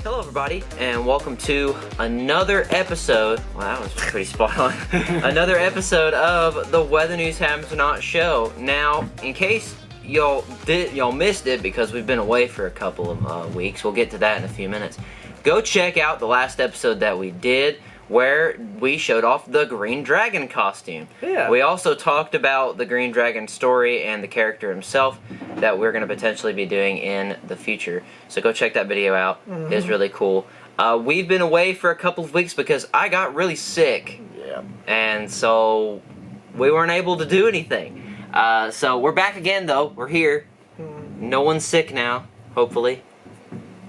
Hello everybody, and welcome to another episode, well that was pretty spot on, another episode of the Weather News Happens or Not show. Now, in case y'all missed it because we've been away for a couple of weeks, we'll get to that in a few minutes. Go check out the last episode that we did where we showed off the Green Dragon costume. Yeah. We also talked about the Green Dragon story and the character himself that we're going to potentially be doing in the future. So go check that video out. Mm-hmm. It's really cool. We've been away for a couple of weeks because I got really sick. Yeah. And so we weren't able to do anything. So we're back again though. We're here. No one's sick now, hopefully.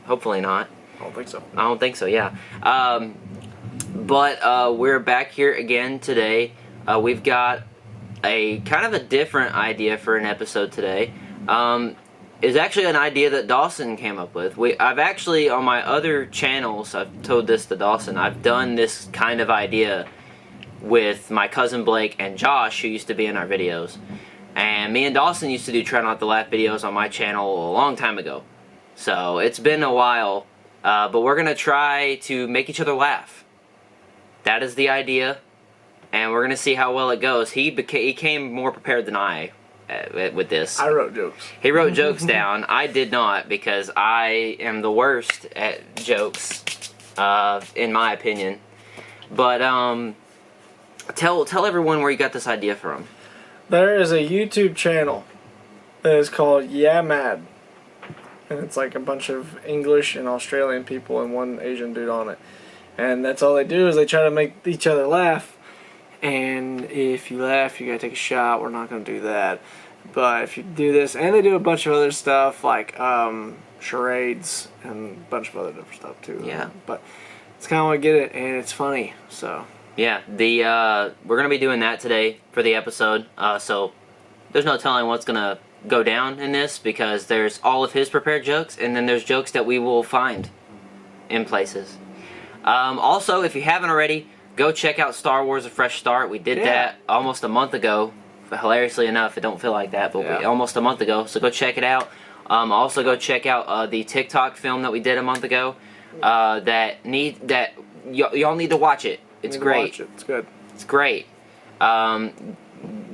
Hopefully not. I don't think so. I don't think so, yeah. But we're back here again today. We've got a kind of a different idea for an episode today. It's actually an idea that Dawson came up with. I've actually, on my other channels, I've told this to Dawson, I've done this kind of idea with my cousin Blake and Josh, who used to be in our videos. And me and Dawson used to do Try Not to Laugh videos on my channel a long time ago. So it's been a while, but we're going to try to make each other laugh. That is the idea, and we're going to see how well it goes. He came more prepared than I with this. I wrote jokes. He wrote jokes down. I did not, because I am the worst at jokes, in my opinion. But tell everyone where you got this idea from. There is a YouTube channel that is called Yeah Mad. And it's like a bunch of English and Australian people and one Asian dude on it. And that's all they do is they try to make each other laugh. And if you laugh, you gotta take a shot. We're not gonna do that. But if you do this, and they do a bunch of other stuff like charades and a bunch of other different stuff too. Yeah. But it's kind of want to get it, and it's funny. So yeah, we're gonna be doing that today for the episode. So there's no telling what's gonna go down in this, because there's all of his prepared jokes, and then there's jokes that we will find in places. Also, if you haven't already, go check out Star Wars: A Fresh Start. We did that almost a month ago. Hilariously enough, it don't feel like that, but almost a month ago. So go check it out. Also, go check out the TikTok film that we did a month ago. Y'all need to watch it. It's great. Watch it. It's good. It's great.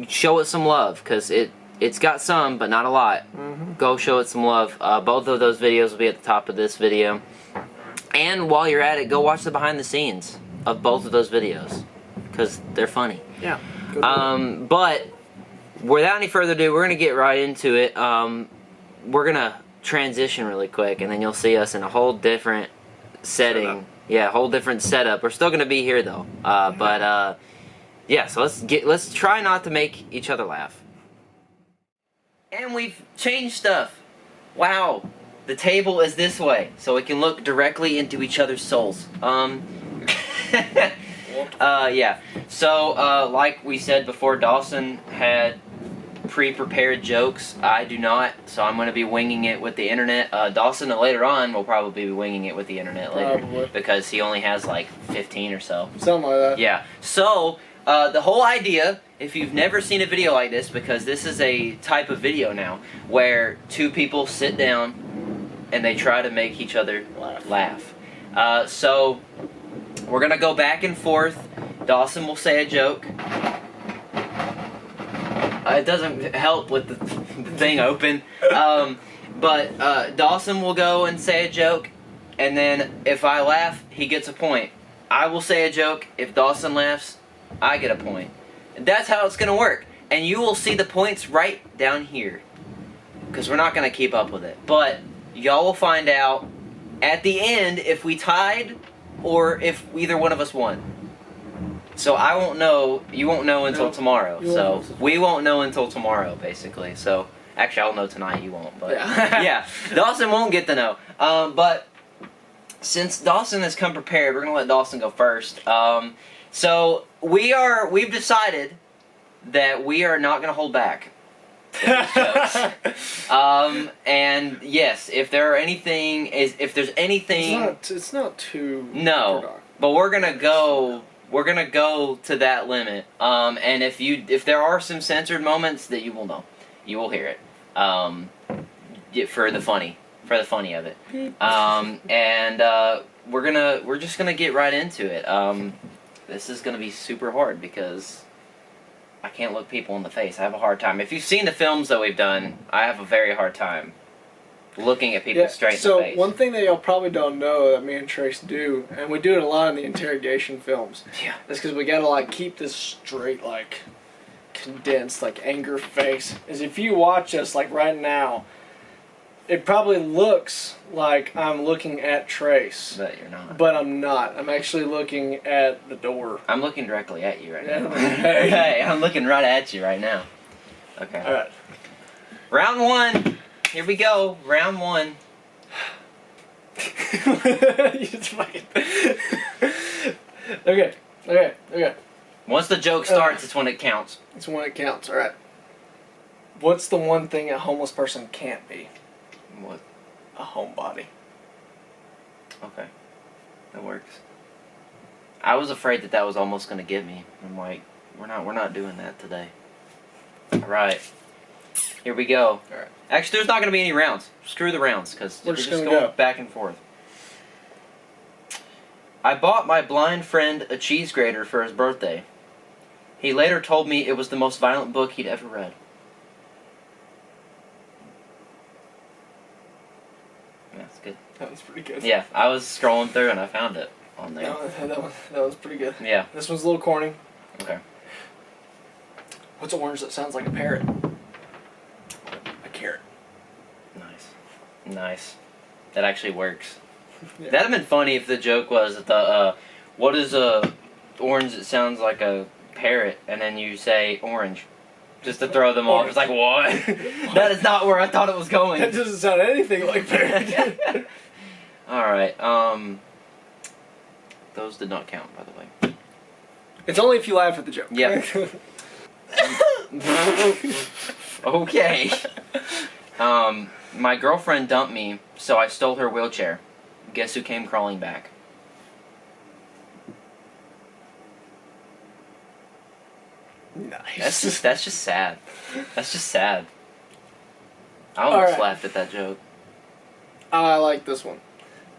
Show it some love, because it's got some, but not a lot. Go show it some love. Both of those videos will be at the top of this video. And while you're at it, go watch the behind the scenes of both of those videos, because they're funny. Yeah. But without any further ado, we're going to get right into it. We're going to transition really quick, and then you'll see us in a whole different setting. Setup. Yeah, whole different setup. We're still going to be here though. Yeah, so let's try not to make each other laugh. And we've changed stuff. Wow. The table is this way, so we can look directly into each other's souls. Yeah. So, like we said before, Dawson had pre-prepared jokes. I do not, so I'm going to be winging it with the internet. Dawson, later on, will probably be winging it with the internet later. Probably. Because he only has like 15 or so. Something like that. Yeah. So, the whole idea, if you've never seen a video like this, because this is a type of video now, where two people sit down and they try to make each other laugh. So, we're going to go back and forth. Dawson will say a joke. It doesn't help with the thing open. But Dawson will go and say a joke, and then if I laugh, he gets a point. I will say a joke. If Dawson laughs, I get a point. That's how it's going to work. And you will see the points right down here, because we're not going to keep up with it. But y'all will find out at the end if we tied or if either one of us won. So I won't know, you won't know until tomorrow. So we won't know until tomorrow, basically. So actually I'll know tonight, you won't. But yeah, Dawson won't get to know. But since Dawson has come prepared, we're going to let Dawson go first. So we've decided that we are not going to hold back. And yes, if there's anything, it's not too no, but we're gonna go to that limit. And if there are some censored moments, that you will know, you will hear it. For the funny, for the funny of it. And we're just gonna get right into it. This is gonna be super hard because I can't look people in the face. I have a hard time. If you've seen the films that we've done, I have a very hard time looking at people straight in the face. So one thing that y'all probably don't know that me and Trace do, and we do it a lot in the interrogation films, is because we gotta like keep this straight, like condensed, like anger face. Is if you watch us like right now, it probably looks like I'm looking at Trace. But you're not. But I'm not. I'm actually looking at the door. I'm looking directly at you right now. Hey. Hey, I'm looking right at you right now. Okay. Alright. Round 1. Here we go. Round 1. You just fucking... Okay. Once the joke starts, it's when it counts. It's when it counts, alright. What's the one thing a homeless person can't be? What? A homebody. Okay. That works. I was afraid that was almost going to get me. I'm like, we're not doing that today. Alright. Here we go. Alright. Actually, there's not going to be any rounds. Screw the rounds, because we're just going go back and forth. I bought my blind friend a cheese grater for his birthday. He later told me it was the most violent book he'd ever read. That's good. That was pretty good. Yeah, I was scrolling through and I found it on there. That was pretty good. Yeah. This one's a little corny. Okay. What's orange that sounds like a parrot? A carrot. Nice. That actually works. Yeah. That'd have been funny if the joke was that what is a orange that sounds like a parrot, and then you say orange, just to throw them off. It's like, what? That is not where I thought it was going. That doesn't sound anything like parrot. Alright, those did not count, by the way. It's only if you laugh at the joke. Yeah. Okay. My girlfriend dumped me, so I stole her wheelchair. Guess who came crawling back? Nice. That's just sad. That's just sad. I almost laughed at that joke. I like this one.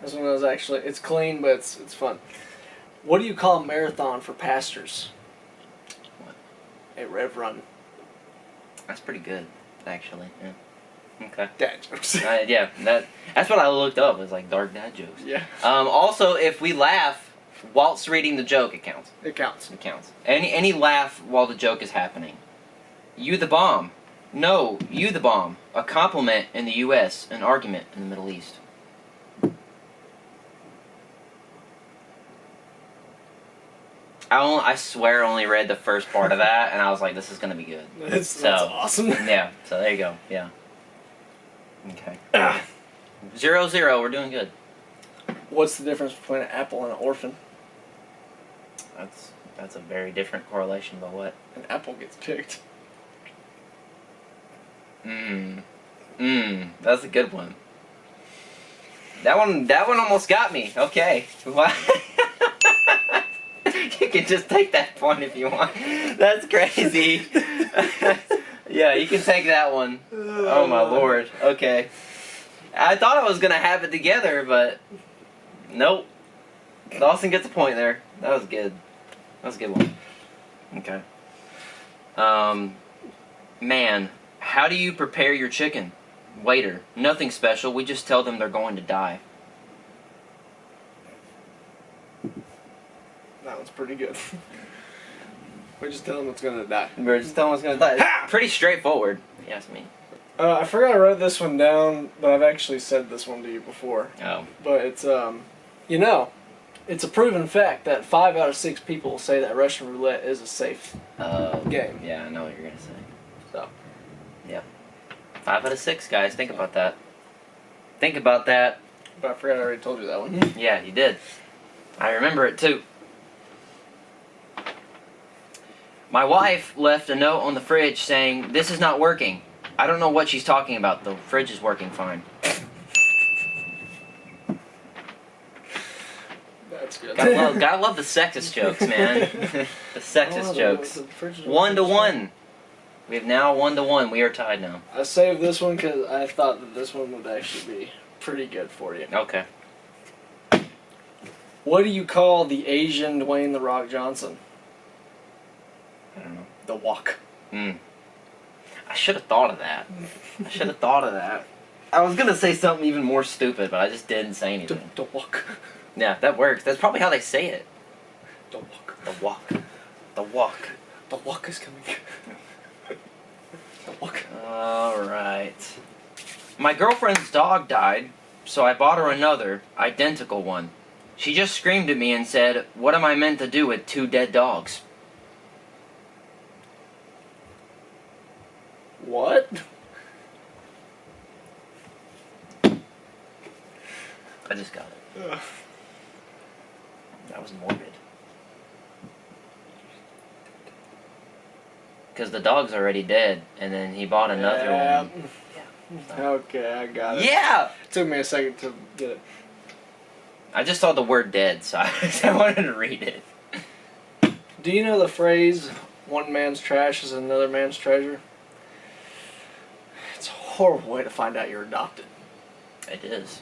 This one was actually, it's clean, but it's fun. What do you call a marathon for pastors? What? A rev run. That's pretty good, actually. Yeah. Okay. Dad jokes. Yeah, that's what I looked up. It was like dark dad jokes. Yeah. Also, if we laugh whilst reading the joke, it counts. It counts. It counts. Any laugh while the joke is happening. You the bomb. No, you the bomb. A compliment in the U.S. An argument in the Middle East. I swear I only read the first part of that, and I was like, this is going to be good. That's awesome. Yeah, so there you go. Yeah. Okay. 0-0, we're doing good. What's the difference between an apple and an orphan? That's a very different correlation, but what? An apple gets picked. That's a good one. That one almost got me. Okay. Wow. You can just take that point if you want. That's crazy. Yeah, you can take that one. Oh my lord. Okay. I thought I was gonna have it together, but nope. Dawson gets a point there. That was good. That was a good one. Okay. Man, how do you prepare your chicken? Waiter, nothing special. We just tell them they're going to die. That one's pretty good. We just tell them it's gonna die. We're just telling them it's going to die. It's pretty straightforward, if you ask me. I forgot I wrote this one down, but I've actually said this one to you before. Oh. But it's, it's a proven fact that 5 out of 6 people say that Russian roulette is a safe game. Yeah, I know what you're going to say. So, yeah. 5 out of 6, guys. Think about that. Think about that. But I forgot I already told you that one. Yeah, you did. I remember it, too. My wife left a note on the fridge saying, "This is not working." I don't know what she's talking about. The fridge is working fine. That's good. Gotta love the sexist jokes, man. The sexist jokes. 1-1. We have now 1-1. We are tied now. I saved this one because I thought that this one would actually be pretty good for you. Okay. What do you call the Asian Dwayne The Rock Johnson? I don't know. The Walk. I should have thought of that. I was gonna say something even more stupid, but I just didn't say anything. The Walk. Yeah, that works. That's probably how they say it. The Walk. The walk. The walk. The Walk is coming. The Walk. Alright. My girlfriend's dog died, so I bought her another, identical one. She just screamed at me and said, "What am I meant to do with 2 dead dogs?" What? I just got it. Ugh. That was morbid. Because the dog's already dead, and then he bought another one. Okay, I got it. Yeah! It took me a second to get it. I just saw the word dead, so I wanted to read it. Do you know the phrase, one man's trash is another man's treasure? It's a horrible way to find out you're adopted. It is.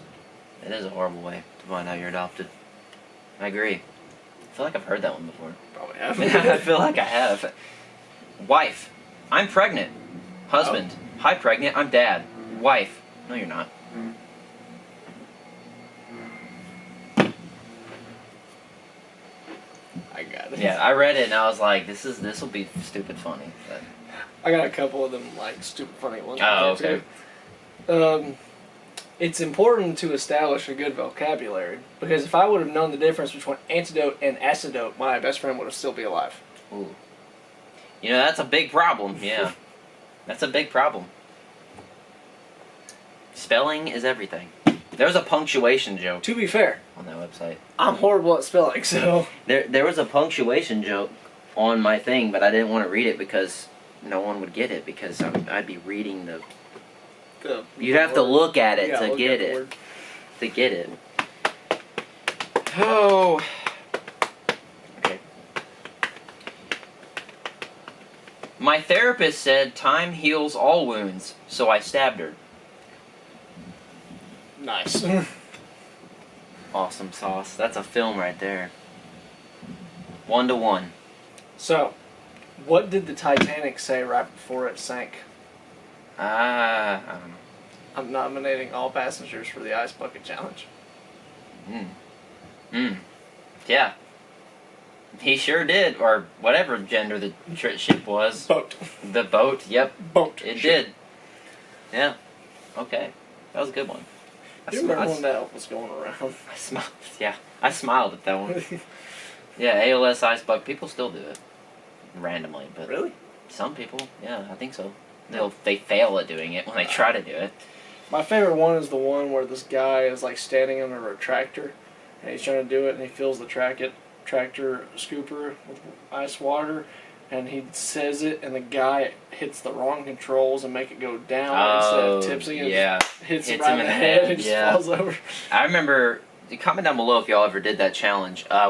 It is a horrible way to find out you're adopted. I agree. I feel like I've heard that one before. Probably have. I feel like I have. Wife, I'm pregnant. Husband, hi pregnant, I'm dad. Wife, no you're not. I got it. Yeah, I read it and I was like, this will be stupid funny. But... I got a couple of them, like, stupid funny ones. Oh, okay. It's important to establish a good vocabulary, because if I would have known the difference between antidote and acidote, my best friend would have still be alive. Ooh. You know, that's a big problem, yeah. That's a big problem. Spelling is everything. There was a punctuation joke To be fair, on that website. I'm horrible at spelling, so... There was a punctuation joke on my thing, but I didn't want to read it because no one would get it, because I'd be reading the... You'd have to look at it to get it. To get it. Oh. Okay. My therapist said time heals all wounds, so I stabbed her. Nice. Awesome sauce. That's a film right there. 1-to-1. So, what did the Titanic say right before it sank? I don't know. I'm nominating all passengers for the Ice Bucket Challenge. Yeah. He sure did, or whatever gender the ship was. Boat. The boat, yep. Boat. It Ship. did. Yeah. Okay. That was a good one. You remember when that was going around? I smiled. Yeah. I smiled at that one. Yeah, ALS Ice Bucket. People still do it. Randomly, but... Really? Some people, yeah, I think so. They fail at doing it when they try to do it. My favorite one is the one where this guy is like standing under a tractor and he's trying to do it and he fills the tractor scooper with ice water and he says it and the guy hits the wrong controls and make it go down instead of tipsing and hits him right in the head and just falls over. I remember, comment down below if y'all ever did that challenge. I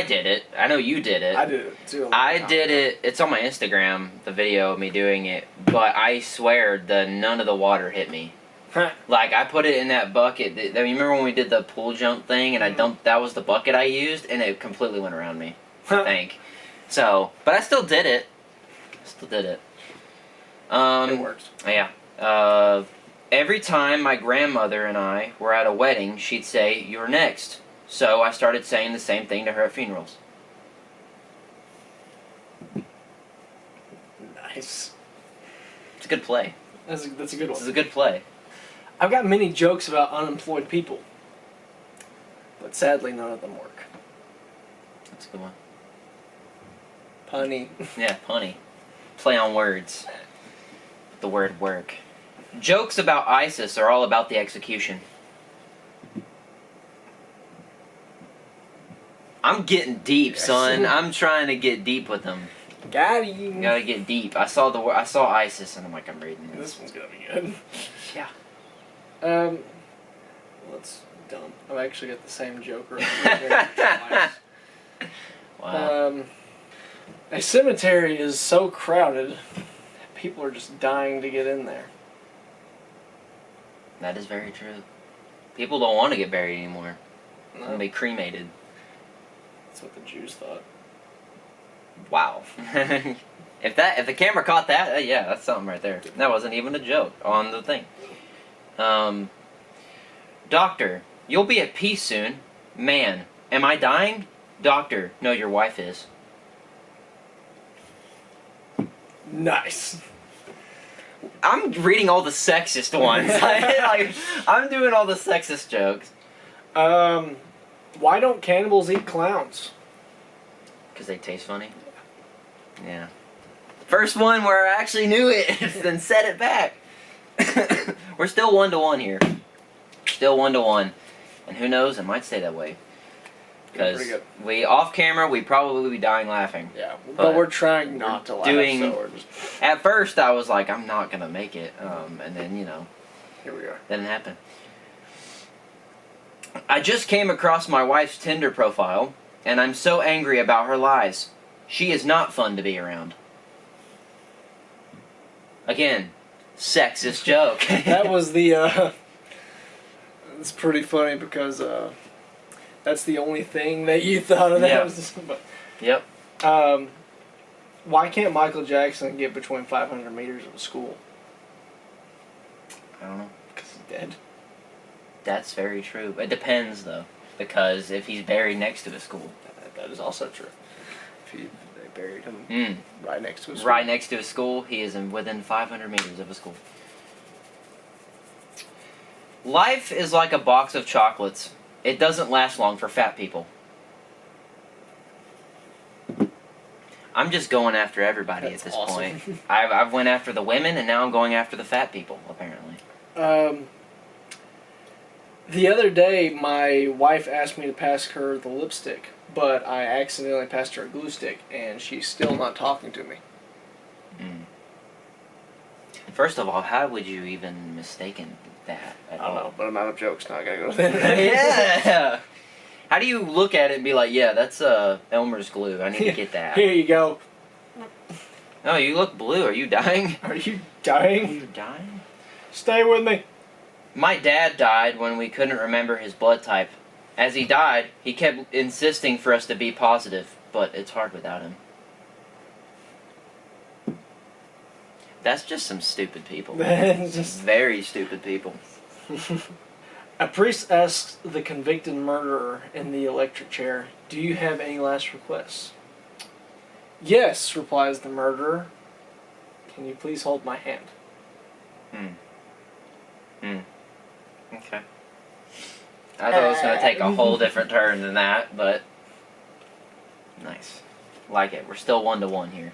did it. I know you did it. I did it too. I did it. It's on my Instagram, the video of me doing it. But I swear, none of the water hit me. Like, I put it in that bucket. You remember when we did the pool jump thing and I dumped, that was the bucket I used, and it completely went around me, I think. So, but I still did it. It worked. Yeah. Every time my grandmother and I were at a wedding, she'd say, "You're next." So I started saying the same thing to her at funerals. Nice. It's a good play. That's a good one. This is a good play. I've got many jokes about unemployed people, but sadly none of them work. That's a good one. Punny. Yeah, punny. Play on words. The word work. Jokes about ISIS are all about the execution. I'm getting deep, son. I'm trying to get deep with them. Got you. Gotta get deep. I saw ISIS and I'm like, I'm reading this. This one's gonna be good. Yeah. That's dumb. I've actually got the same joke right Wow. A cemetery is so crowded, people are just dying to get in there. That is very true. People don't want to get buried anymore. They want to No, be cremated. that's what the Jews thought. Wow. If the camera caught that, yeah, that's something right there. That wasn't even a joke on the thing. Doctor, you'll be at peace soon. Man, am I dying? Doctor, no, your wife is. Nice. I'm reading all the sexist ones. Like, I'm doing all the sexist jokes. Why don't cannibals eat clowns? Because they taste funny? Yeah. First one where I actually knew it, then said it back. We're still 1-1 here. Still 1-1. And who knows, it might stay that way. Because off camera, we probably be dying laughing. Yeah, but we're trying not to laugh. At first, I was like, I'm not going to make it. And then, Here we are. Didn't happen. I just came across my wife's Tinder profile, and I'm so angry about her lies. She is not fun to be around. Again, sexist joke. That was the, it's pretty funny because, that's the only thing that you thought of that. Yeah. Was just, but, Yep. why can't Michael Jackson get between 500 meters of a school? I don't know. Because he's dead. That's very true. It depends, though. Because if he's buried next to a school. That is also true. They buried him right next to a school. Right next to a school, he is within 500 meters of a school. Life is like a box of chocolates. It doesn't last long for fat people. I'm just going after everybody That's at this awesome. point. I've went after the women, and now I'm going after the fat people, apparently. The other day, my wife asked me to pass her the lipstick, but I accidentally passed her a glue stick, and she's still not talking to me. First of all, how would you even mistaken that at I don't all? know, but I'm out of jokes now. I gotta go with it. Yeah. How do you look at it and be like, yeah, that's Elmer's glue. I need to get that. Here you go. Oh, you look blue. Are you dying? Are you Are dying? you dying? Stay with me. My dad died when we couldn't remember his blood type. As he died, he kept insisting for us to be positive, but it's hard without him. That's just some stupid people. Just Very stupid people. a priest asks the convicted murderer in the electric chair, "Do you have any last requests?" "Yes," replies the murderer. "Can you please hold my hand?" Okay. I thought it was going to take a whole different turn than that, but nice. Like it. We're still 1-1 here.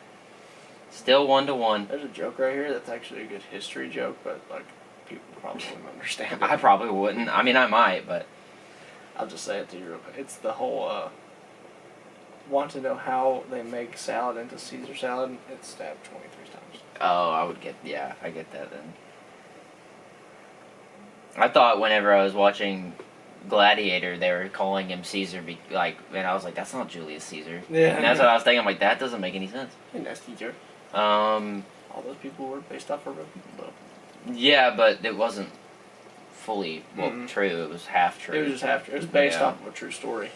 Still 1-1. There's a joke right here that's actually a good history joke, but like people probably wouldn't understand it. I probably wouldn't. I mean, I might, but I'll just say it to you real quick. It's the whole want to know how they make salad into Caesar salad? It's stabbed 23 times. oh, I get that then. I thought whenever I was watching Gladiator, they were calling him Caesar, and I was like, that's not Julius Caesar. Yeah. And that's what I was thinking. I'm like, that doesn't make any sense. Hey, nasty joke. All those people were based off of real people, though. Yeah, but it wasn't fully true. It was half true. It was just half true. It was based Yeah. off of a true story.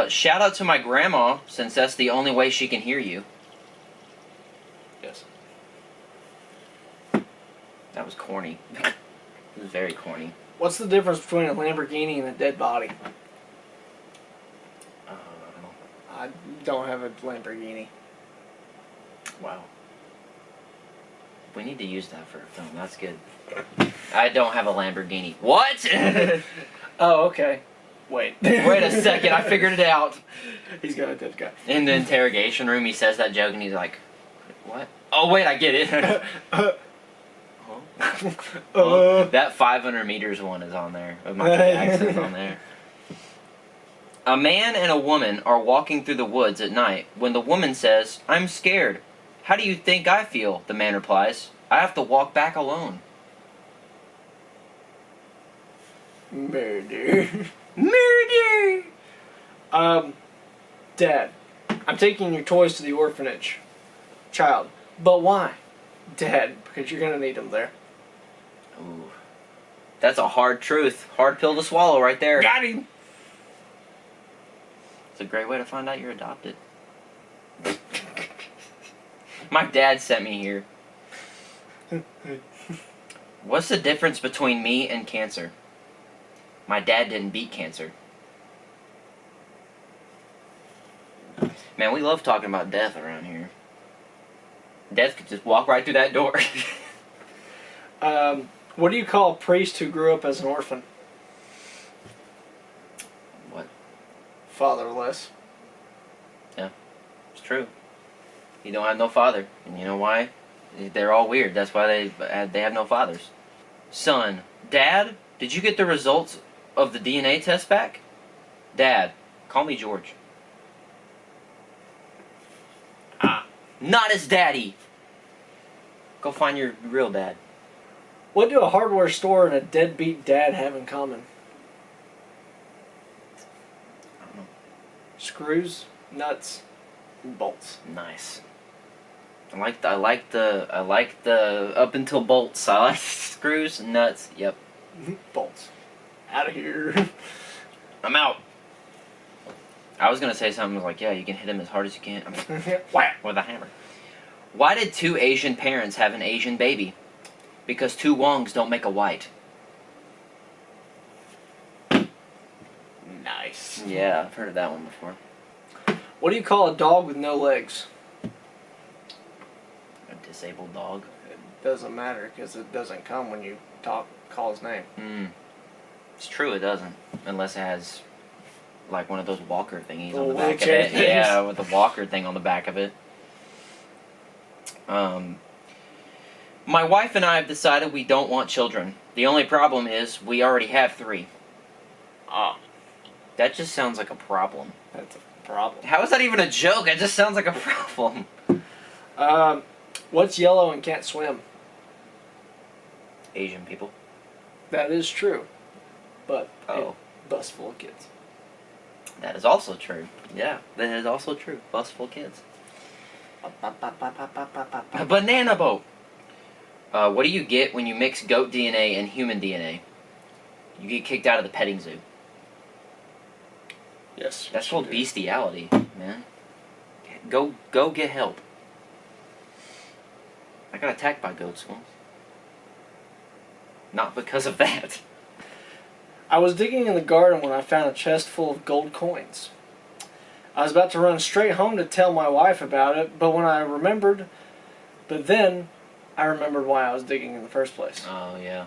Shout out to my grandma, since that's the only way she can hear you. Yes. That was corny. It was very corny. What's the difference between a Lamborghini and a dead body? I don't have a Lamborghini. Wow. We need to use that for a film. That's good. I don't have a Lamborghini. What? Oh, okay. Wait. Wait a second. I figured it out. He's got a dead guy. In the interrogation room, he says that joke, and he's like, "What? Oh, wait, I get it." That 500 meters one is on there. With Michael Jackson's on there. A man and a woman are walking through the woods at night when the woman says, "I'm scared." "How do you think I feel?" The man replies, "I have to walk back alone." Murder. Murder! Dad, I'm taking your toys to the orphanage. Child, but why? Dead, because you're gonna need them there. Ooh. That's a hard truth. Hard pill to swallow right there. Got him! It's a great way to find out you're adopted. My dad sent me here. What's the difference between me and cancer? My dad didn't beat cancer. Man, we love talking about death around here. Death could just walk right through that door. What do you call a priest who grew up as an orphan? What? Fatherless. It's true. You don't have no father. And you know why? They're all weird. That's why they have no fathers. Son, Dad, did you get the results of the DNA test back? Dad, call me George. Not his daddy. Go find your real dad. What do a hardware store and a deadbeat dad have in common? I don't know. Screws, nuts, and bolts. Nice. I like the up until bolts. I like screws, nuts. Yep. Bolts. Out of here. I'm out. I was gonna say something like, yeah, you can hit him as hard as you can. Whack. With a hammer. Why did two Asian parents have an Asian baby? Because two Wongs don't make a white. Nice. Yeah, I've heard of that one before. What do you call a dog with no legs? A disabled dog. It doesn't matter because it doesn't come when you call his name. It's true, it doesn't. Unless it has, like, one of those walker thingies on the Little back of wheelchair it. things. Yeah, with the walker thing on the back of it. My wife and I have decided we don't want children. The only problem is we already have 3. Ah, That just sounds like a problem. that's a problem. How is that even a joke? It just sounds like a problem. What's yellow and can't swim? Asian people. That is true, but Oh. bus full of kids. That is also true. Yeah, that is also true. Bus full of kids. A banana boat. What do you get when you mix goat DNA and human DNA? You get kicked out of the petting zoo. Yes. That's called bestiality, man. Go get help. I got attacked by goats once. Not because of that. I was digging in the garden when I found a chest full of gold coins. I was about to run straight home to tell my wife about it, but then I remembered why I was digging in the first place. Oh, yeah.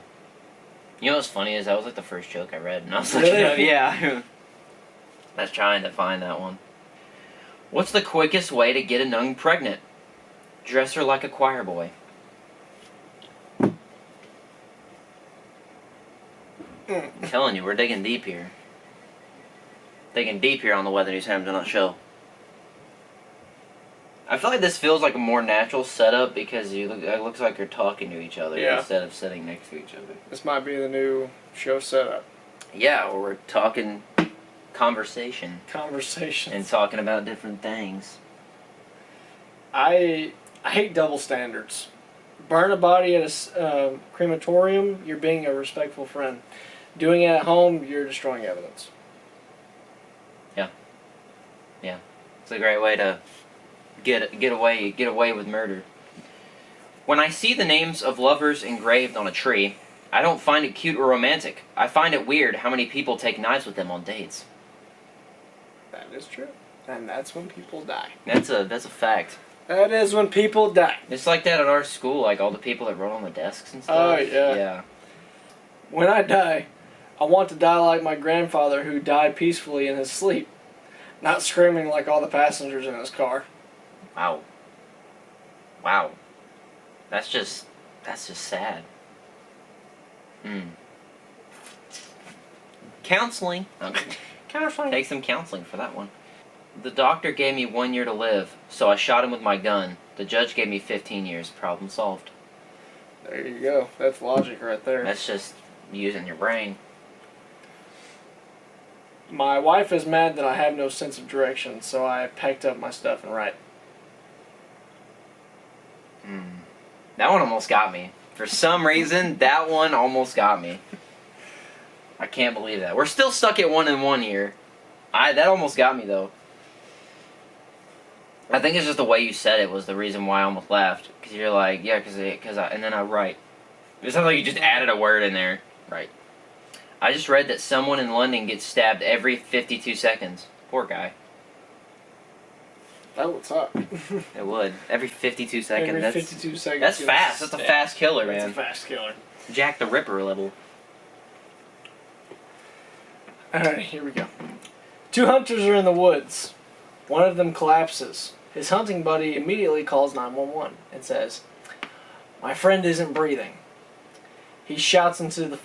You know what's funny is that was like the first joke I read, and I was Really? like, yeah. I was trying to find that one. What's the quickest way to get a nun pregnant? Dress her like a choir boy. I'm telling you, we're digging deep here. Digging deep here on the Weather News Hamilton show. I feel like this feels like a more natural setup because it looks like you're talking to each other instead of sitting next to each other. This might be the new show setup. Yeah, or we're talking conversation Conversations. and talking about different things. I hate double standards. Burn a body at a crematorium, you're being a respectful friend. Doing it at home, you're destroying evidence. It's a great way to get away with murder. When I see the names of lovers engraved on a tree, I don't find it cute or romantic. I find it weird how many people take knives with them on dates. That is true. And that's when people die. That's a fact. That is when people die. It's like that at our school, like all the people that wrote on the desks and stuff. Oh, yeah. Yeah. When I die, I want to die like my grandfather who died peacefully in his sleep. Not screaming like all the passengers in his car. Wow. Wow. That's just sad. Counseling. Counseling. Take some counseling for that one. The doctor gave me 1 year to live, so I shot him with my gun. The judge gave me 15 years. Problem solved. There you go. That's logic right there. That's just using your brain. My wife is mad that I have no sense of direction, so I packed up my stuff and ran. That one almost got me. For some reason, that one almost got me. I can't believe that. We're still stuck at 1-1 here. That almost got me though. I think it's just the way you said it was the reason why I almost laughed. Because you're like, yeah, and then I write. It sounds like you just added a word in there. Right. I just read that someone in London gets stabbed every 52 seconds. Poor guy. That would suck. It would. Every 52 seconds. Every 52 seconds. That's fast. That's a fast killer, man. That's a fast killer. Jack the Ripper level. Alright, here we go. 2 hunters are in the woods. One of them collapses. His hunting buddy immediately calls 911 and says, "My friend isn't breathing." He shouts into the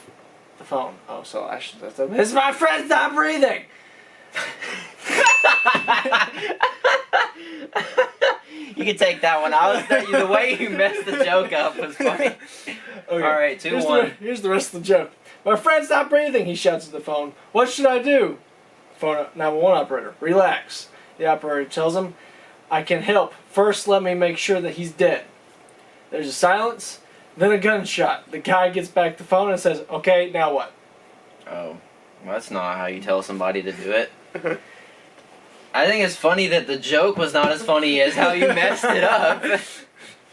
phone. Oh, so I should have said, "It's my friend's not breathing!" You can take that one. The way you messed the joke up was funny. Okay. Alright, 2-1. Here's the rest of the joke. "My friend's not breathing," he shouts at the phone. "What should I do?" Phone 911 operator. "Relax." The operator tells him, "I can help. First, let me make sure that he's dead." There's a silence, then a gunshot. The guy gets back the phone and says, "Okay, now what?" Oh, well, that's not how you tell somebody to do it. I think it's funny that the joke was not as funny as how you messed it up.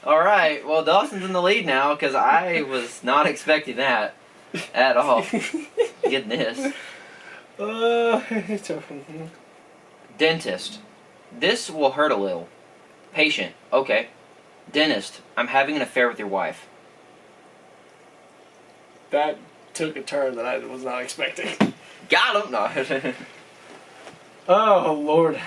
Alright, well, Dawson's in the lead now because I was not expecting that at all. Goodness. It's open. Dentist. This will hurt a little. Patient. Okay. Dentist. I'm having an affair with your wife. That took a turn that I was not expecting. Got him! No. Oh, Lord.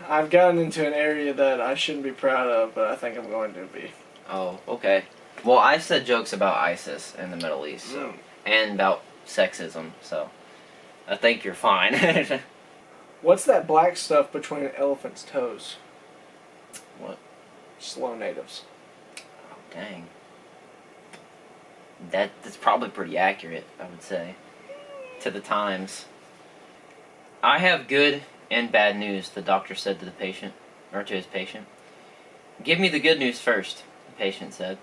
I've gotten into an area that I shouldn't be proud of, but I think I'm going to be. Oh, okay. Well, I said jokes about ISIS in the Middle East, so, and about sexism, so I think you're fine. What's that black stuff between an elephant's toes? What? Slow natives. Oh, dang. That's probably pretty accurate, I would say, to the times. I have good and bad news, the doctor said to the patient, or to his patient. Give me the good news first, the patient said.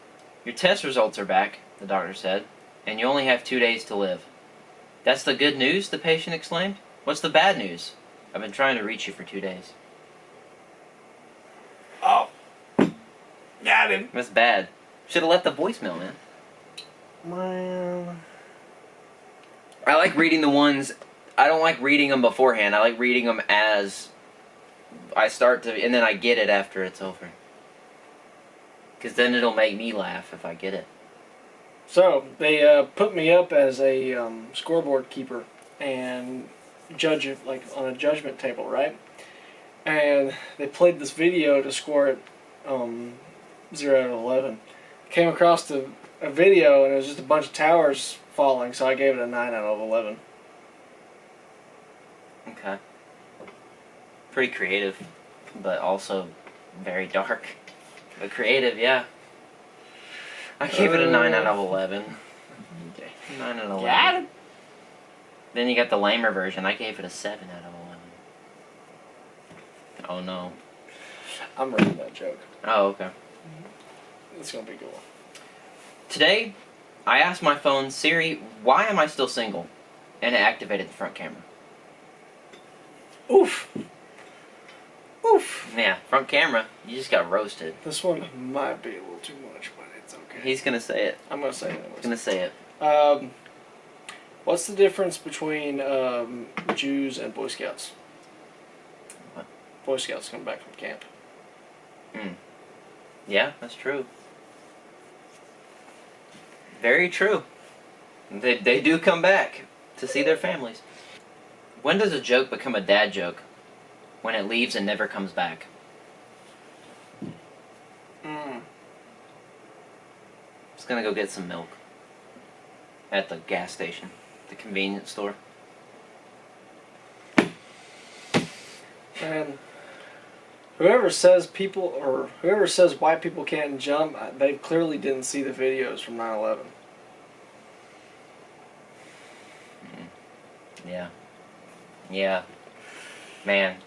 Your test results are back, the doctor said, and you only have 2 days to live. That's the good news, the patient exclaimed. What's the bad news? I've been trying to reach you for 2 days. Oh. Got him. That's bad. Should have left the voicemail, man. Well, I like reading the ones. I don't like reading them beforehand. I like reading them as I start to, and then I get it after it's over. Because then it'll make me laugh if I get it. so they put me up as a scoreboard keeper and judge it like on a judgment table, right? And they played this video to score it 0 out of 11. Came across a video and it was just a bunch of towers falling, so I gave it a 9 out of 11. Okay. Pretty creative, but also very dark. But creative, yeah. I gave it a 9 out of 11. Okay. 9 out of 11. Got him. Then you got the lamer version. I gave it a 7 out of 11. Oh no. I'm reading that joke. Oh, okay. It's gonna be cool. Today, I asked my phone, Siri, why am I still single? And it activated the front camera. Oof. Oof. Yeah, front camera. You just got roasted. This one might be a little too much, but it's okay. He's gonna say it. I'm gonna say it He's anyways. gonna say it. What's the difference between Jews and Boy Scouts? What? Boy Scouts come back from camp. Yeah, that's true. Very true. They do come back to see their families. When does a joke become a dad joke? When it leaves and never comes back. Just gonna go get some milk. At the gas station. The convenience store. And whoever says white people can't jump, they clearly didn't see the videos from 9/11. Yeah. Yeah. Man.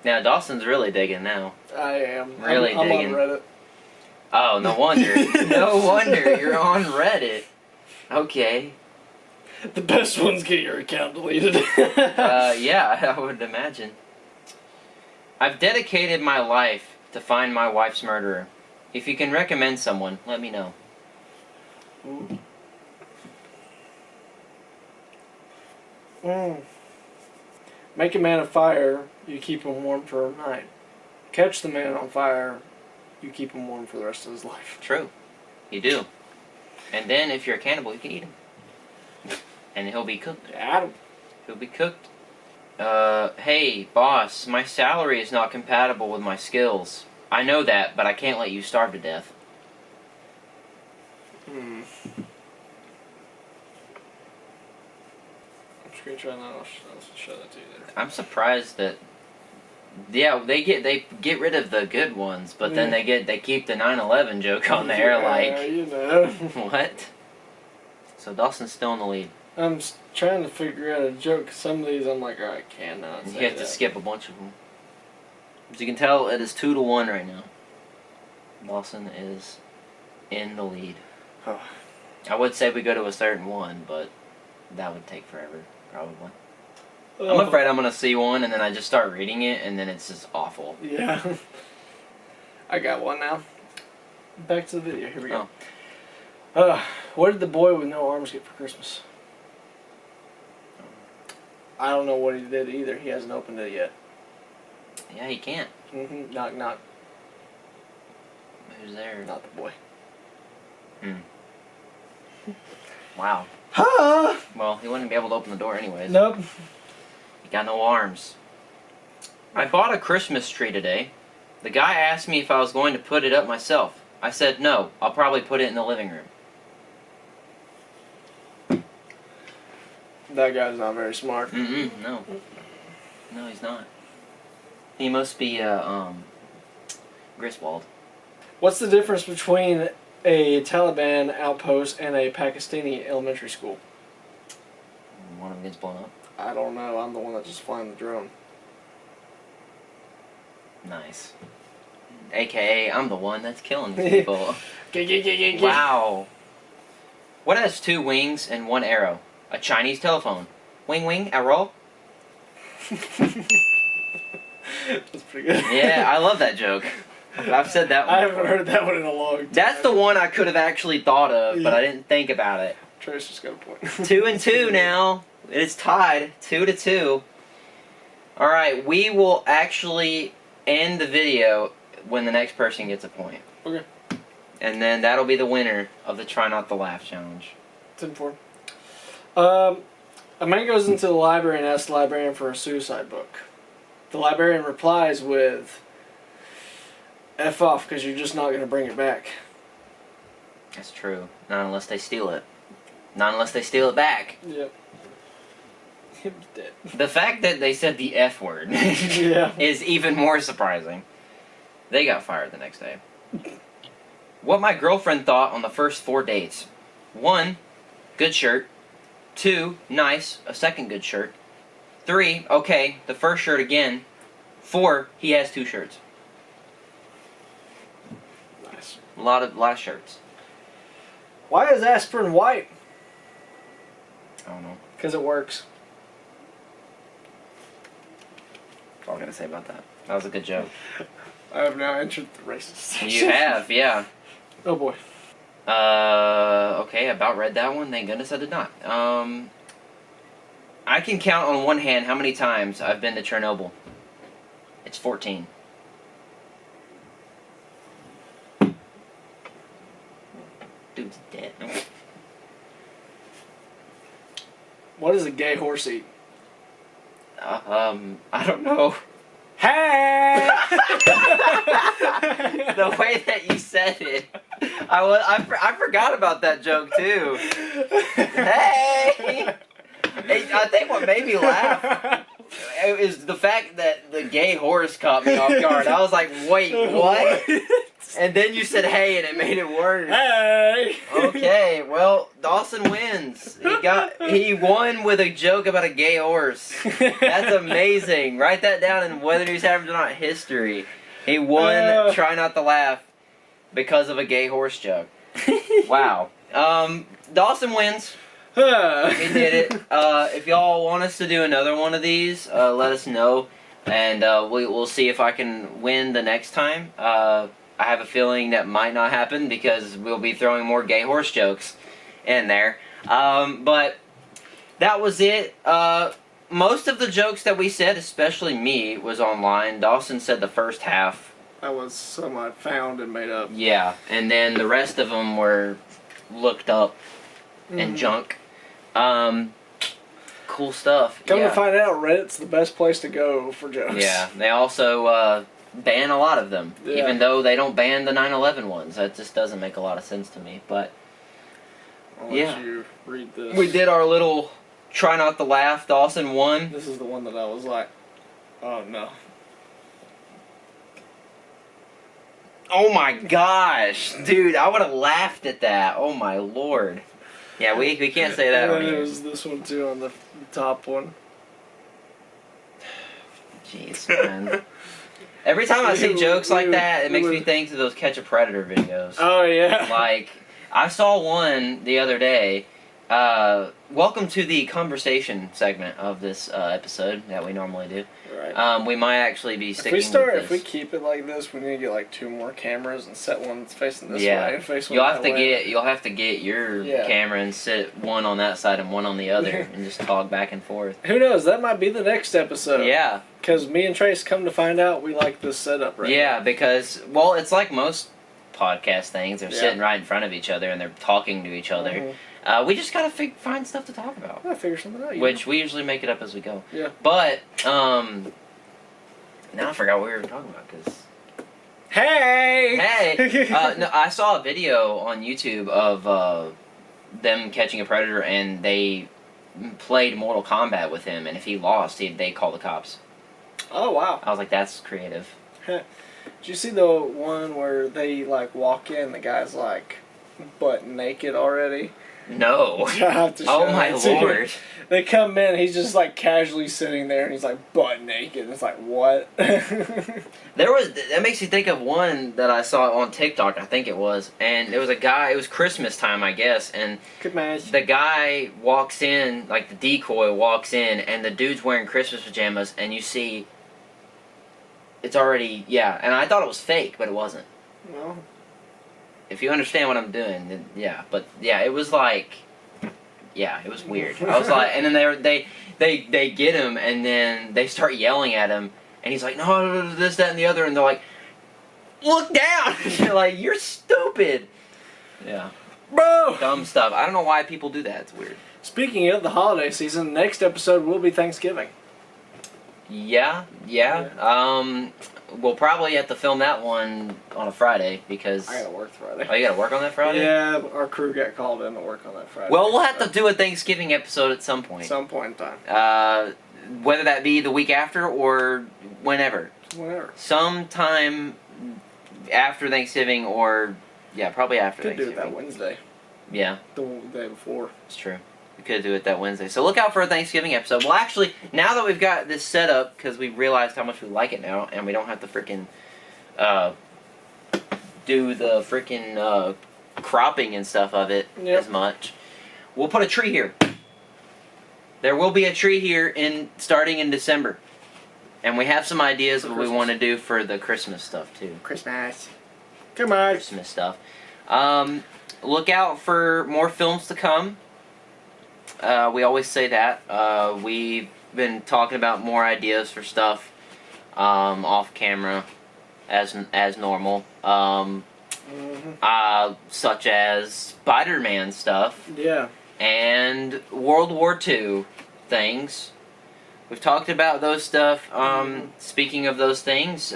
Now Dawson's really digging now. I am. Really I'm digging. on Reddit. Oh, no wonder. No wonder. You're on Reddit. Okay. The best ones get your account deleted. Yeah, I would imagine. I've dedicated my life to find my wife's murderer. If you can recommend someone, let me know. Ooh. Make a man of fire, you keep him warm for a night. Catch the man on fire, you keep him warm for the rest of his life. True. You do. And then if you're a cannibal, you can eat him. And he'll be cooked. Adam. He'll be cooked. Hey, boss, my salary is not compatible with my skills. I know that, but I can't let you starve to death. I'm screenshotting that. I'll show that to you later. I'm surprised that. Yeah, they get rid of the good ones, but then they keep the 9/11 joke on there. Like, you know. What? So Dawson's still in the lead. I'm trying to figure out a joke. Some of these I'm like, I cannot say You have to skip a bunch of them. As you can tell, it is 2-1 right now. Dawson is in the lead. Oh. I would say we go to a certain one, but that would take forever, probably. I'm afraid I'm going to see one, and then I just start reading it, and then it's just awful. Yeah. I got one now. Back to the video. Here we go. What did the boy with no arms get for Christmas? I don't know what he did either. He hasn't opened it yet. Yeah, he can't. Knock, knock. Who's there? Not the boy. Wow. Ha! Well, he wouldn't be able to open the door anyways. Nope. He got no arms. I bought a Christmas tree today. The guy asked me if I was going to put it up myself. I said no. I'll probably put it in the living room. That guy's not very smart. No. No, he's not. He must be, Griswold. What's the difference between a Taliban outpost and a Pakistani elementary school? One of them gets blown up. I don't know. I'm the one that's just flying the drone. Nice. AKA, I'm the one that's killing these people. Wow. Wow. What has 2 wings and 1 arrow? A Chinese telephone. Wing wing, arrow. That's pretty good. Yeah, I love that joke. I've said that one I haven't before. heard that one in a long time. That's the one I could have actually thought of, but I didn't think about it. Trace just got a point. 2-2 now. It's tied. 2-2. Alright, we will actually end the video when the next person gets a point. Okay. And then that'll be the winner of the Try Not to Laugh challenge. 10-4. A man goes into the library and asks the librarian for a suicide book. The librarian replies with, F off, because you're just not going to bring it back. That's true. Not unless they steal it. Not unless they steal it back. Yep. He was dead. The fact that they said the F word Yeah. is even more surprising. They got fired the next day. What my girlfriend thought on the first 4 dates. 1, good shirt. 2, nice, a second good shirt. 3, okay, the first shirt again. 4, he has 2 shirts. Nice. A lot of shirts. Why is aspirin white? I don't know. Because it works. That's all I gotta say about that. That was a good joke. I have now entered the racist section. You have, yeah. Oh boy. Okay, I about read that one. Thank goodness I did not. I can count on one hand how many times I've been to Chernobyl. It's 14. Dude's dead. What does a gay horse eat? I don't know. Hey! The way that you said it, I forgot about that joke too. Hey! I think what made me laugh is the fact that the gay horse caught me off guard. I was like, wait, what? And then you said hey, and it made it worse. Hey! Okay, well, Dawson wins. He won with a joke about a gay horse. That's amazing. Write that down in Whether News Happens or Not history. He won Try Not to Laugh. because of a gay horse joke. Wow. Dawson wins. He did it. If y'all want us to do another one of these, let us know, and we'll see if I can win the next time. I have a feeling that might not happen because we'll be throwing more gay horse jokes in there. But that was it. Most of the jokes that we said, especially me, was online. Dawson said the first half. That was some I found and made up. Yeah, and then the rest of them were looked up and junk. Cool stuff. Come to find out, Reddit's the best place to go for jokes. Yeah, they also ban a lot of them, Yeah. even though they don't ban the 9/11 ones. That just doesn't make a lot of sense to me. But I'll yeah. let you read this. We did our little try not to laugh. Dawson won. This is the one that I was like, oh no. Oh my gosh, dude! I would have laughed at that. Oh my lord. Yeah, we can't say that on And then here. there's this one too on the top one. Jeez, man. Every time I see jokes like that, it makes me think of those Catch a Predator videos. Oh yeah. Like, I saw one the other day. Welcome to the conversation segment of this episode that we normally do. Right. We might actually be sticking with If we this. keep it like this, we need to get like 2 more cameras and set one that's facing this Yeah. way and face one You'll that have to way. get your Yeah. camera and sit one on that side and one on the other and just talk back and forth. Who knows? That might be the next episode. Yeah. Because me and Trace come to find out we like this setup right Yeah, because, well, it's like most podcast things. They're Yeah. sitting right in front of each other and they're talking to each other. Mhm. We just gotta find stuff to talk about. Gotta figure something out. Which we usually make it up as we go. Yeah. But, now I forgot what we were talking about, because... Hey! Hey! No, I saw a video on YouTube of them catching a predator, and they played Mortal Kombat with him, and if he lost, they call the cops. Oh wow. I was like, that's creative. Did you see the one where they like walk in, the guy's like butt naked already? No. I have to show Oh my that to you. lord. They come in, he's just like casually sitting there and he's like butt naked. It's like, what? That makes you think of one that I saw on TikTok, I think it was, and it was a guy, it was Christmas time, I guess, and Good match. the guy walks in, like the decoy walks in, and the dude's wearing Christmas pajamas, and you see, it's already, yeah, and I thought it was fake, but it wasn't. Well, If you understand what I'm doing, then yeah, but yeah, it was like, yeah, it was weird. I was like, and then they get him, and then they start yelling at him, and he's like, no, this, that, and the other, and they're like, look down! You're like, you're stupid. Yeah. bro! Dumb stuff. I don't know why people do that. It's weird. Speaking of the holiday season, next episode will be Thanksgiving. Yeah. We'll probably have to film that one on a Friday because... I gotta work Friday. Oh, you gotta work on that Friday? Yeah, our crew got called in to work on that Friday. Well, we'll have to do a Thanksgiving episode at some point. Some point in time. Whether that be the week after or whenever. Whatever. Sometime after Thanksgiving or... Yeah, probably after Could do Thanksgiving. it that Wednesday. Yeah, The day before. it's true. We could do it that Wednesday. So look out for a Thanksgiving episode. Well, actually, now that we've got this set up, because we've realized how much we like it now, and we don't have to freaking do the freaking cropping and stuff of it Yep. as much, we'll put a tree here. There will be a tree here starting in December. And we have some ideas For of what we Christmas. want to do for the Christmas stuff, too. Christmas. Come on. Christmas stuff. Look out for more films to come. We always say that. We've been talking about more ideas for stuff off camera as normal. Such as Spider-Man stuff Yeah. and World War II things. We've talked about those stuff. Speaking of those things,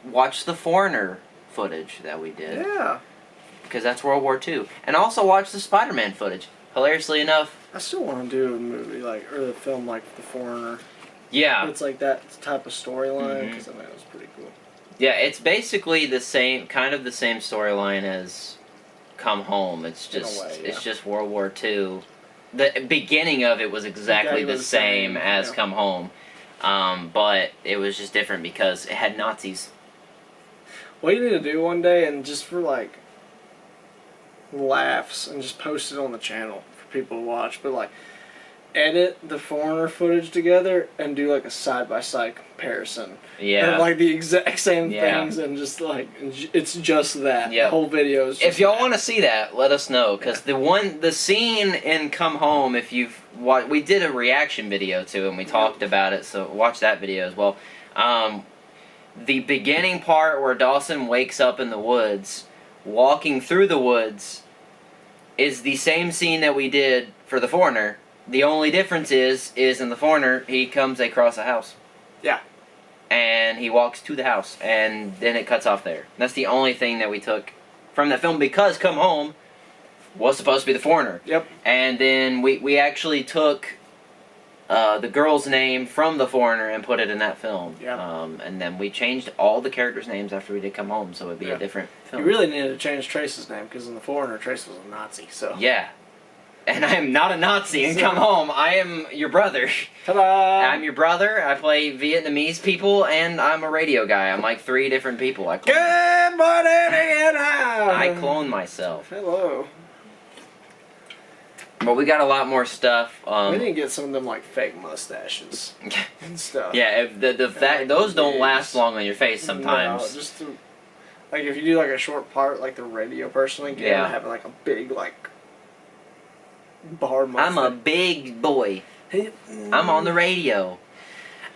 watch the Foreigner footage that we did. Yeah. Because that's World War II. And also watch the Spider-Man footage. Hilariously enough, I still want to do a movie or a film like The Foreigner. yeah. It's like that type of storyline Mhm. because I mean it was pretty cool. Yeah, it's basically the same storyline as Come Home. It's In a just way, it's yeah. just World War II. The beginning of it was exactly the same as yeah. Come Home, but it was just different because it had Nazis. What you need to do one day, and just for like laughs, and just post it on the channel for people to watch, but like edit the Foreigner footage together and do like a side-by-side comparison. Yeah. Of like the exact same Yeah. things, and just like it's just that. Yep. The whole video is just If y'all that. want to see that, let us know. Because the scene in Come Home, if you've watched, we did a reaction video to it and we talked about it, so watch that video as well. The beginning part where Dawson wakes up in the woods, walking through the woods, is the same scene that we did for The Foreigner. The only difference is in The Foreigner, he comes across a house. Yeah. And he walks to the house, and then it cuts off there. That's the only thing that we took from that film, because Come Home was supposed to be The Foreigner. Yep. And then we actually took the girl's name from The Foreigner and put it in that film. Yep. And then we changed all the characters' names after we did Come Home, so it'd be a different film. You really needed to change Trace's name, because in The Foreigner, Trace was a Nazi. So. Yeah. And I am not a Nazi in Come Home. I am your brother. Ta-da! I'm your brother. I play Vietnamese people, and I'm a radio guy. I'm like 3 different people. Good morning again. I clone myself. Hello. But we got a lot more stuff. We need to get some of them like fake mustaches and stuff. Yeah, if the fact like those don't wigs. last long on your face sometimes. No, just to, like if you do like a short part, like the radio person, like Yeah. having like a big like bar mustache. I'm a big boy. I'm on the radio.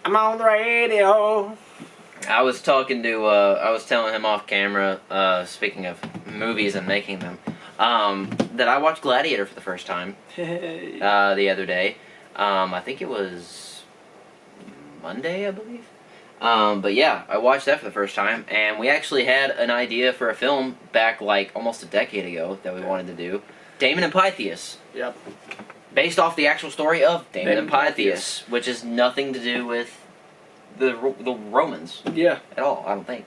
I'm on the radio. I was talking to, I was telling him off camera, speaking of movies and making them, that I watched Gladiator for the first time Hey. the other day. I think it was Monday, I believe. But yeah, I watched that for the first time, and we actually had an idea for a film back like almost a decade ago that we wanted to do. Damon and Pythias. Yep. Based off the actual story of Damon and Pythias. Pythias, which is nothing to do with the Romans Yeah. at all, I don't think.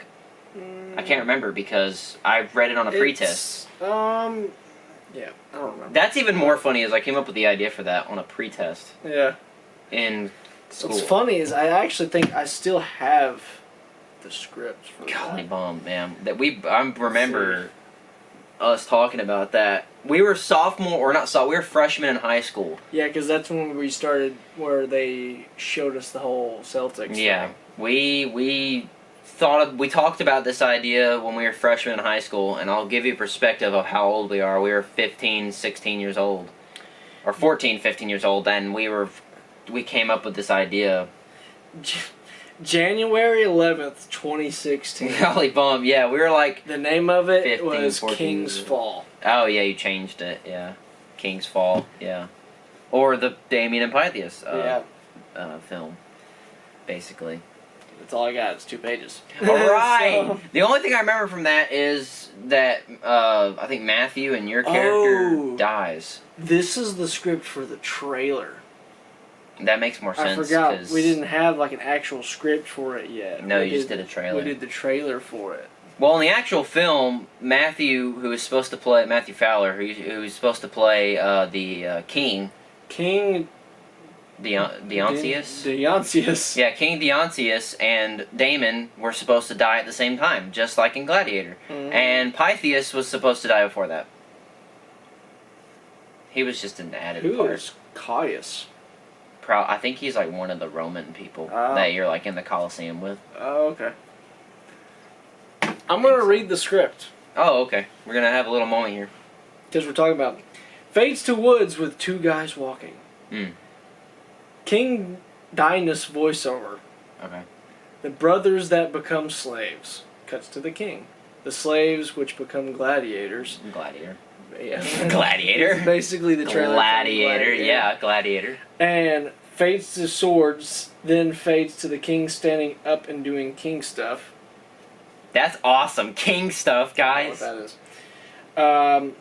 I can't remember because I read it on a pretest. Yeah, I don't remember. That's even more funny as I came up with the idea for that on a pretest Yeah. in school. What's funny is I actually think I still have the script for Golly that. bum, man. I remember us talking about that. We were we were freshmen in high school. Yeah, because that's when we started where they showed us the whole Celtics Yeah. thing. We talked about this idea when we were freshmen in high school, and I'll give you a perspective of how old we are. We were 15, 16 years old. Or 14, 15 years old, and we came up with this idea. January 11th, 2016. Golly bum, yeah, we were like, The name of it 15, was 14 King's years. Fall. oh yeah, you changed it, yeah. King's Fall, yeah. Or the Damien and Pythias film, basically. That's all I got. It's 2 pages. Alright! So- The only thing I remember from that is that I think Matthew and your character Oh. dies. This is the script for the trailer. That makes more sense. I forgot 'cause- we didn't have like an actual script for it yet. No, We you just did a trailer. We did the trailer for it. Well, in the actual film, Matthew, who is supposed to play Matthew Fowler, who's supposed to play the king, King Dionysius. Dionysius. Yeah, King Dionysius and Damon were supposed to die at the same time, just like in Gladiator. Mhm. And Pythias was supposed to die before that. He was just an added Who part. is Caius? I think he's like one of the Roman people Oh. that you're like in the Colosseum with. Oh, okay. I'm gonna read the script Oh, okay. We're gonna have a little moment here. because we're talking about fades to woods with 2 guys walking. Mm. King Dinas voiceover. Okay. The brothers that become slaves. Cuts to the king. The slaves which become gladiators. Gladiator. Yeah. Gladiator. Basically the trailer. for Gladiator. Yeah, Gladiator. And fades to swords, then fades to the king standing up and doing king stuff. That's awesome. King stuff, I don't know guys. what that is.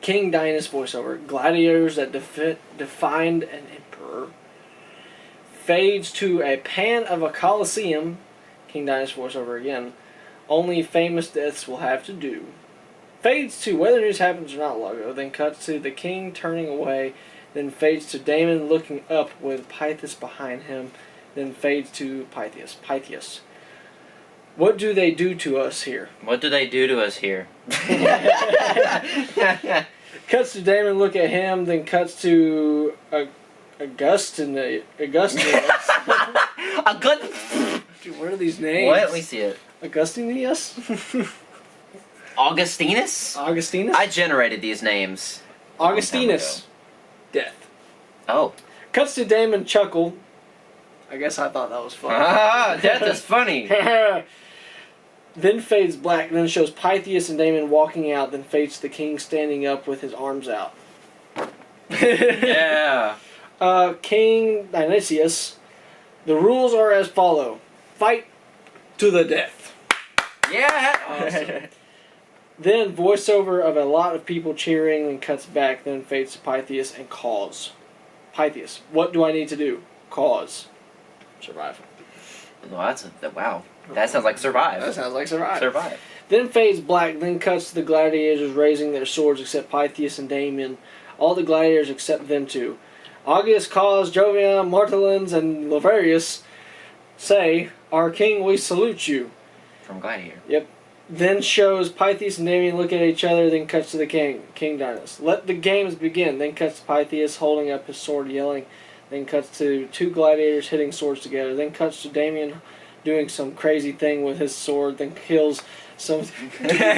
King Dinas voiceover. Gladiators that defined an emperor. Fades to a pan of a coliseum. King Dinas voiceover again. Only famous deaths will have to do. Fades to whether this happens or not logo. Then cuts to the king turning away. Then fades to Damon looking up with Pythias behind him. Then fades to Pythias. What do they do to us here? What do they do to us here? Cuts to Damon, look at him, then cuts to Augustin. A good. Dude, what are these names? What? Let me see it. Augustinius? Augustinus? Augustinus? I generated these names. Augustinus. Death. Oh. Cuts to Damon, chuckle. I guess I thought that was funny. Ah, death is funny. Then fades black, then shows Pythias and Damon walking out, then fades to the king standing up with his arms out. Yeah. King Dionysius, the rules are as follow. Fight to the death. Yeah. Awesome. Then voiceover of a lot of people cheering, then cuts back, then fades to Pythias and calls. Pythias, what do I need to do? Cause. Survive. Well, wow. That sounds like survive. That sounds like survive. Survive. Then fades black, then cuts to the gladiators raising their swords except Pythias and Damon. All the gladiators except them two. August, Cause, Jovian, Martellins, and Laverius say, Our king, we salute you. From Gladiator. Yep. Then shows Pythias and Damien look at each other, then cuts to the king, King Dionysus. Let the games begin. Then cuts to Pythias holding up his sword, yelling. Then cuts to two gladiators hitting swords together. Then cuts to Damien doing some crazy thing with his sword. Then kills some... Yeah!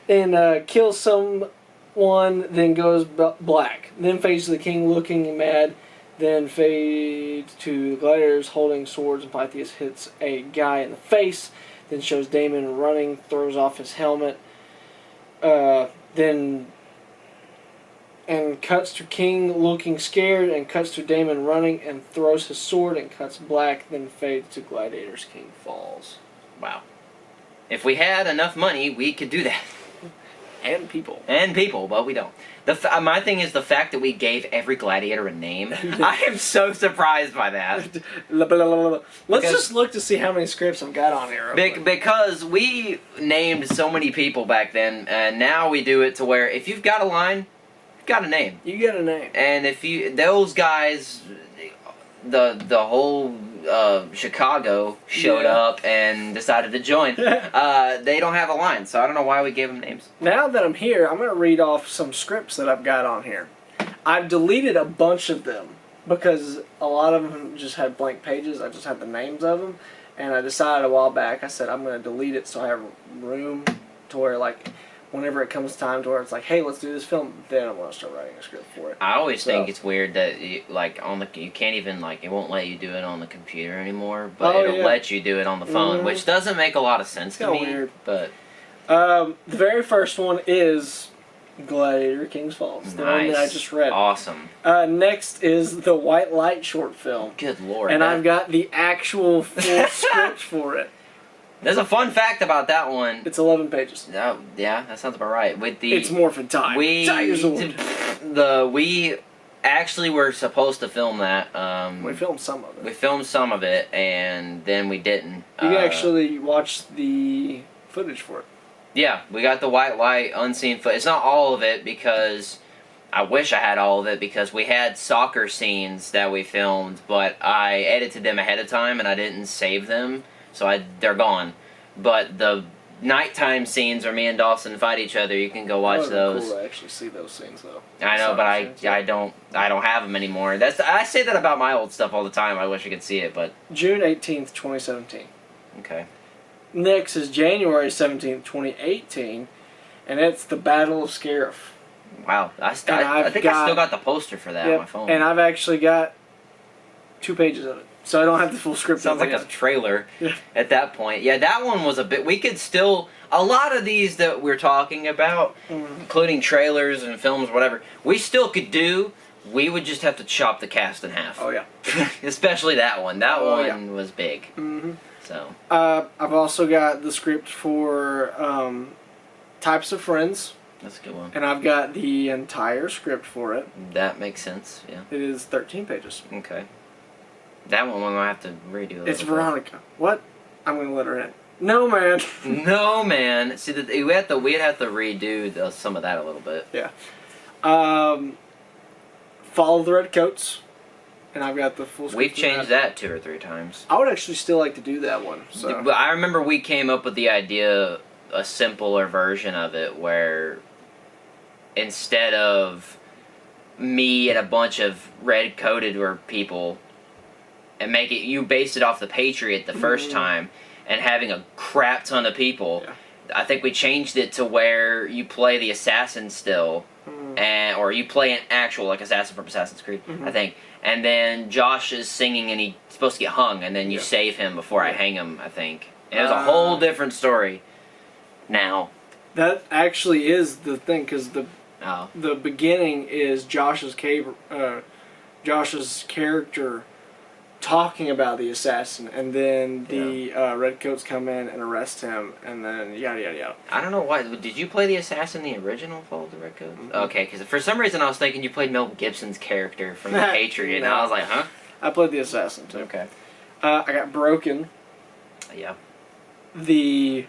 and kills someone, then goes black. Then fades to the king looking mad. Then fades to the gladiators holding swords, and Pythias hits a guy in the face. Then shows Damon running, throws off his helmet. And cuts to King looking scared, and cuts to Damon running, and throws his sword, and cuts black. Then fades to gladiators. King falls. Wow. If we had enough money, we could do that. And people. And people, but we don't. My thing is the fact that we gave every gladiator a name. I am so surprised by that. Let's just look to see how many scripts I've got on here. Because we named so many people back then, and now we do it to where if you've got a line, you've got a name. You get a name. And if those guys, the whole Chicago showed up and decided to join. They don't have a line, so I don't know why we gave them names. Now that I'm here, I'm going to read off some scripts that I've got on here. I've deleted a bunch of them because a lot of them just had blank pages. I just had the names of them, and I decided a while back, I said I'm going to delete it so I have room to where, like, whenever it comes time to where it's like, hey, let's do this film, then I'm going to start writing a script for it. I always think it's weird that you can't even, like, it won't let you do it on the computer anymore, but it'll let you do it on the phone, which doesn't make a lot of sense to me. Weird. But the very first one is Gladiator King's Falls, the one that I just read. Awesome. Next is the White Light short film. Good Lord. And I've got the actual full script for it. There's a fun fact about that one. It's 11 pages. Oh, yeah, that sounds about right. It's Morphin Time. We actually were supposed to film that. We filmed some of it. We filmed some of it, and then we didn't. You can actually watch the footage for it. Yeah, we got the white light, unseen footage. It's not all of it because I wish I had all of it because we had soccer scenes that we filmed, but I edited them ahead of time and I didn't save them. So they're gone. But the nighttime scenes where me and Dawson fight each other, you can go watch those. Cool to actually see those scenes though. I know, but I don't have them anymore. I say that about my old stuff all the time. I wish I could see it, but June 18th, 2017. Okay. Next is January 17th, 2018, and it's the Battle of Scariff. Wow, I think I still got the poster for that on my phone. And I've actually got 2 pages of it. So I don't have the full script. Sounds like a trailer at that point. Yeah, that one was a bit... We could still... A lot of these that we're talking about, including trailers and films, whatever, we still could do. We would just have to chop the cast in half. Oh, yeah. Especially that one. That one was big. Mm-hmm. So. I've also got the script for Types of Friends. That's a good one. And I've got the entire script for it. That makes sense, yeah. It is 13 pages. Okay. That one we'll have to redo. It's Veronica. What? I'm gonna let her in. No, man. No, man. See, we'd have to redo some of that a little bit. Yeah. Follow the Redcoats. and I've got the full script. We've changed that 2 or 3 times. I would actually still like to do that one. So. But I remember we came up with the idea, a simpler version of it, where instead of me and a bunch of red-coated or people, and make it, you based it off the Patriot the first time, and having a crap ton of people. Yeah. I think we changed it to where you play the assassin still, and or you play an actual like assassin from Assassin's Creed, I think. And then Josh is singing and he's supposed to get hung, and then you save him before I hang him, I think. And it was a whole different story now. That actually is the thing, because the Oh. the beginning is Josh's character talking about the assassin, and then the redcoats come in and arrest him, and then yada yada yada. I don't know why. Did you play the assassin, the original Fall of the Redcoats? Okay, because for some reason I was thinking you played Mel Gibson's character from the Patriot, and I was like, huh? I played the assassin too. Okay. I got Broken. Yeah. The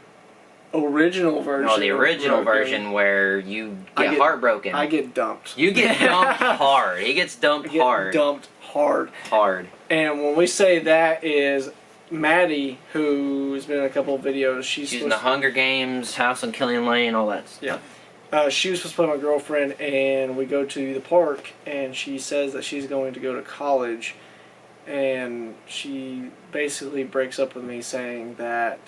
original version. No, the of original Broken, version where you I get get- heartbroken. I get dumped. You get dumped hard. He gets dumped I get hard. dumped hard. Hard. And when we say that is Maddie, who's been in a couple of videos, she's in the Hunger Games, House on Killing Lane, all that stuff. Yeah. She was supposed to play my girlfriend, and we go to the park, and she says that she's going to go to college, and she basically breaks up with me saying that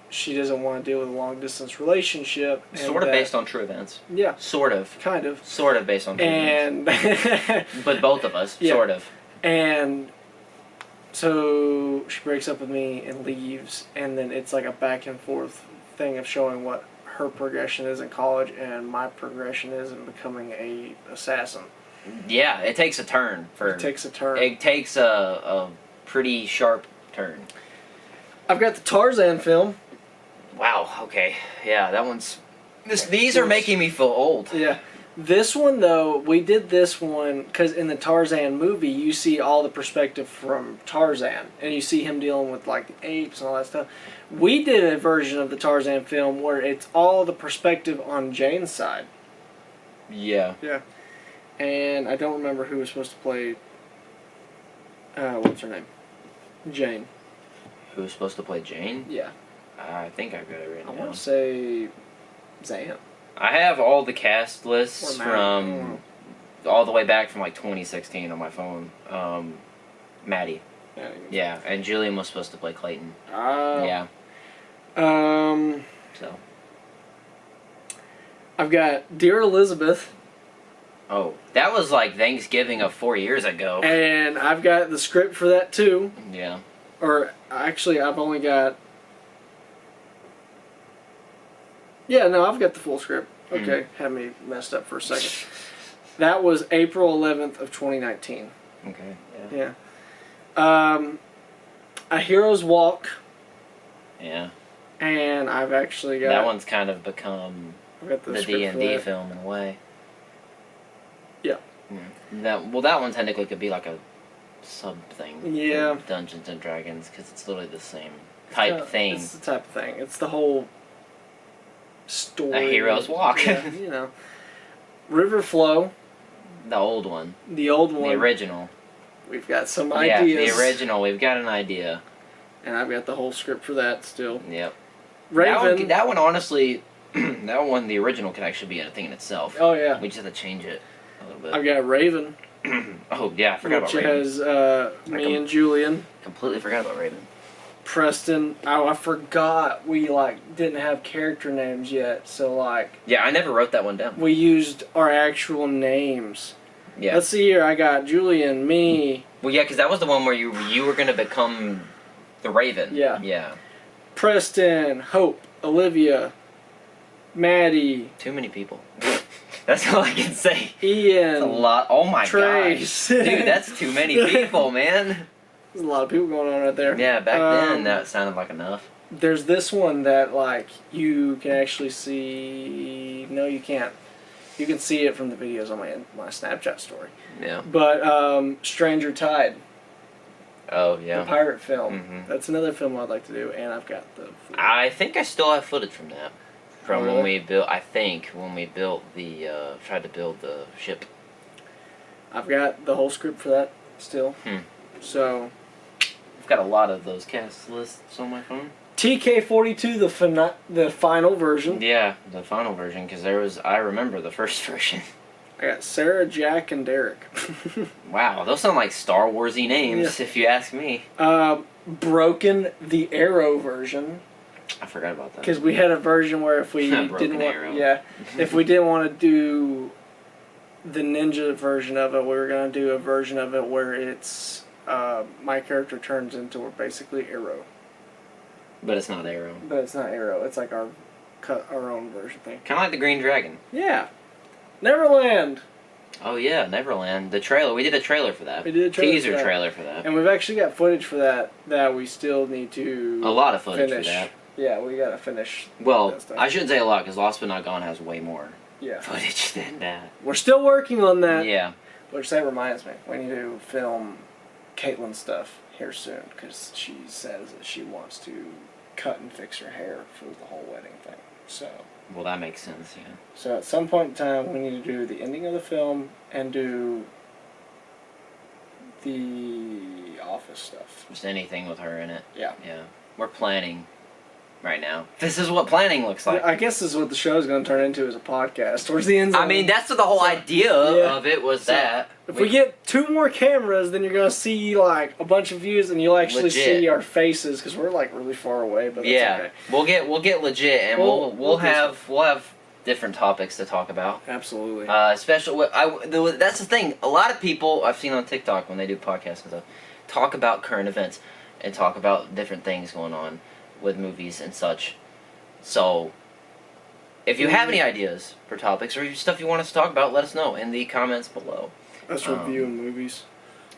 she doesn't want to deal with a long-distance relationship. And Sort of that- based on true events. Yeah. Sort of. Kind of. Sort of based on true events. And... But both of us, Yeah. sort of. And so she breaks up with me and leaves, and then it's like a back and forth thing of showing what her progression is in college and my progression is in becoming a assassin. Yeah, it takes a turn. It takes a turn. It takes a pretty sharp turn. I've got the Tarzan film. Wow, okay. Yeah, that one's... These are making me feel old. Yeah. This one, though, we did this one because in the Tarzan movie, you see all the perspective from Tarzan, and you see him dealing with, like, the apes and all that stuff. We did a version of the Tarzan film where it's all the perspective on Jane's side. Yeah. Yeah. And I don't remember who was supposed to play... what's her name? Jane. Who was supposed to play Jane? Yeah. I think I've got it I written want down. to say... Zan. I have all the cast lists Or Maddie. from all the way back from like 2016 on my phone. Maddie. Yeah, and Julian was supposed to play Clayton. Yeah. So. I've got Dear Elizabeth. Oh, that was like Thanksgiving of 4 years ago. And I've got the script for that too. Yeah. Or actually, I've only got... Yeah, no, I've got the full script. Okay, had me messed up for a second. That was April 11th of 2019. Okay. Yeah. A Hero's Walk, Yeah. and I've actually got... That one's kind of become I've got the script for D&D that. film in a way. Yeah. That one technically could be like a sub thing. Yeah. For Dungeons and Dragons, because it's literally the same type thing. It's the type of thing. It's the whole story. A Hero's Walk. Yeah, you know. River Flow, The old one. the old one. The original. We've got some Yeah, ideas. the original. We've got an idea. And I've got the whole script for that still. Yep. Raven. That one honestly, that one, the original, could actually be a thing in itself. Oh, yeah. We just have to change it a little bit. I've got Raven. Oh, yeah, I forgot which about Raven. has me and Julian. Completely forgot about Raven. Preston. Oh, I forgot we, didn't have character names yet. So, Yeah, I never wrote that one down. we used our actual names. Yeah. Let's see here. I got Julian, me, Well, yeah, because that was the one where you were going to become the Raven. Yeah. Yeah. Preston, Hope, Olivia, Maddie, Too many people. That's all I can say. Ian. That's a lot. Oh my Trace. gosh. Dude, that's too many people, man. There's a lot of people going on right there. Yeah, back then that sounded like enough. There's this one that, you can actually see... No, you can't. You can see it from the videos on my Snapchat story. Yeah. But, Stranger Tide, Oh, the yeah. pirate film. Mhm. That's another film I'd like to do, and I've got the... I think I still have footage from that. From Oh, when really? we built, I think, when we built the, tried to build the ship. I've got the whole script for that. still. Hmm. So I've got a lot of those cast lists on my phone. TK42, the final version. Yeah, the final version, because I remember the first version. I got Sarah, Jack, and Derek. Wow, those sound like Star Warsy names, if you ask me. Broken, the Arrow version. I forgot about that. Because we had a version where if we Broken Arrow. if we didn't want to do the ninja version of it, we were gonna do a version of it where it's my character turns into basically Arrow. But it's not Arrow. But it's not Arrow. It's like our own version thing. Kind of like the Green Dragon. Yeah. Neverland. Oh yeah, Neverland. The trailer. We did a trailer for that. We did a trailer teaser for that. trailer for that. And we've actually got footage for that we still need to A lot of footage finish. for that. Yeah, we gotta finish. Well, that stuff. I shouldn't say a lot because Lost But Not Gone has way more Yeah. footage than that. We're still working on that. Yeah. Which that reminds me, we need to film Caitlin's stuff here soon because she says that she wants to cut and fix her hair for the whole wedding thing. Well, that makes sense. Yeah. So at some point in time, we need to do the ending of the film and do the office stuff. Just anything with her in it. Yeah. Yeah. We're planning right now. This is what planning looks like. I guess this is what the show's going to turn into, as a podcast towards the end. I mean, that's what the whole idea of it was. So, that. If we get 2 more cameras, then you're going to see like a bunch of views, and you'll actually Legit. see our faces because we're like really far away. But that's Yeah, okay. we'll get legit, and we'll have different topics to talk about. Absolutely. Especially, that's the thing. A lot of people I've seen on TikTok when they do podcasts and stuff talk about current events and talk about different things going on with movies and such. So, if you have any ideas for topics or stuff you want us to talk about, let us know in the comments below. Us reviewing movies.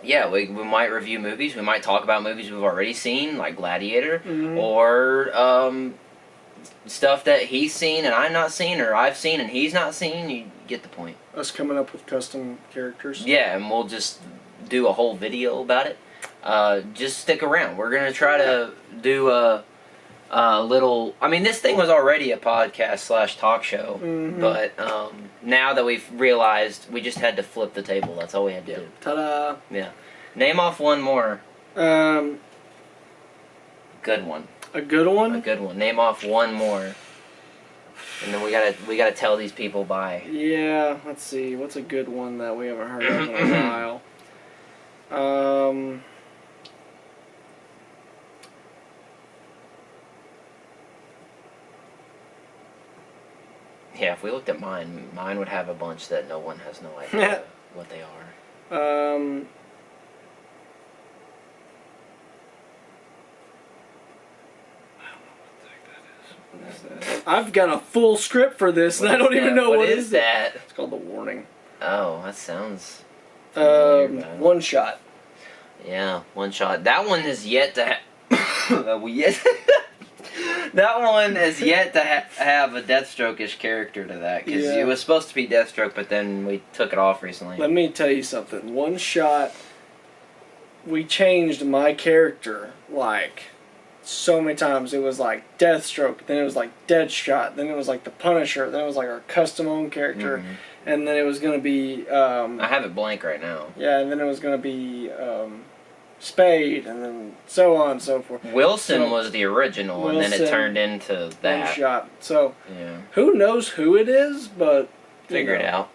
Yeah, we might review movies. We might talk about movies we've already seen, like Gladiator, or stuff that he's seen and I've not seen, or I've seen and he's not seen. You get the point. Us coming up with custom characters. Yeah, and we'll just do a whole video about it. Just stick around. We're gonna try to do a little. I mean, this thing was already a podcast / talk show, but now that we've realized, we just had to flip the table. That's all we had to do. Ta-da! Yeah. Name off one more. Good one. A good one. A good one. Name off one more. And then we gotta tell these people bye. Yeah. Let's see. What's a good one that we haven't heard of in a while? Yeah, if we looked at mine would have a bunch that no one has no idea what they are. I've got a full script for this, and I don't even know what is that. It's called The Warning. Oh, that sounds familiar, man. One shot. Yeah, one shot. That one is yet to that one is yet to have a Deathstroke-ish character to that, because it was supposed to be Deathstroke, but then we took it off recently. Let me tell you something. One shot, we changed my character like so many times. It was like Deathstroke, then it was like Deadshot, then it was like the Punisher, then it was like our custom-owned character, and then it was going to be... I have it blank right now. Yeah, and then it was going to be Spade, and then so on and so forth. Wilson was the original, and then it turned into that. One shot. So, yeah. Who knows who it is, but... Figure it out.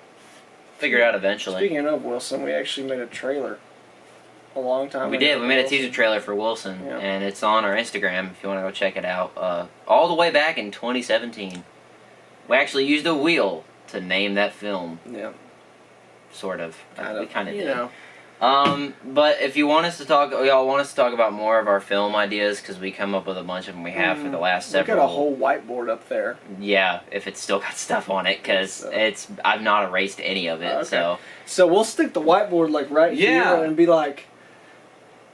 Figure it out eventually. Speaking of Wilson, we actually made a trailer a long time ago. We did. We made a teaser trailer for Wilson, and it's on our Instagram if you want to go check it out. All the way back in 2017. We actually used a wheel to name that film. Yeah. Sort of. We kind of did. know. But if you want us to talk, y'all want us to talk about more of our film ideas, because we come up with a bunch of them. We have for the last several. We got a whole whiteboard up there. Yeah, if it's still got stuff on it, because I've not erased any of it. Okay. So we'll stick the whiteboard like right here and be like,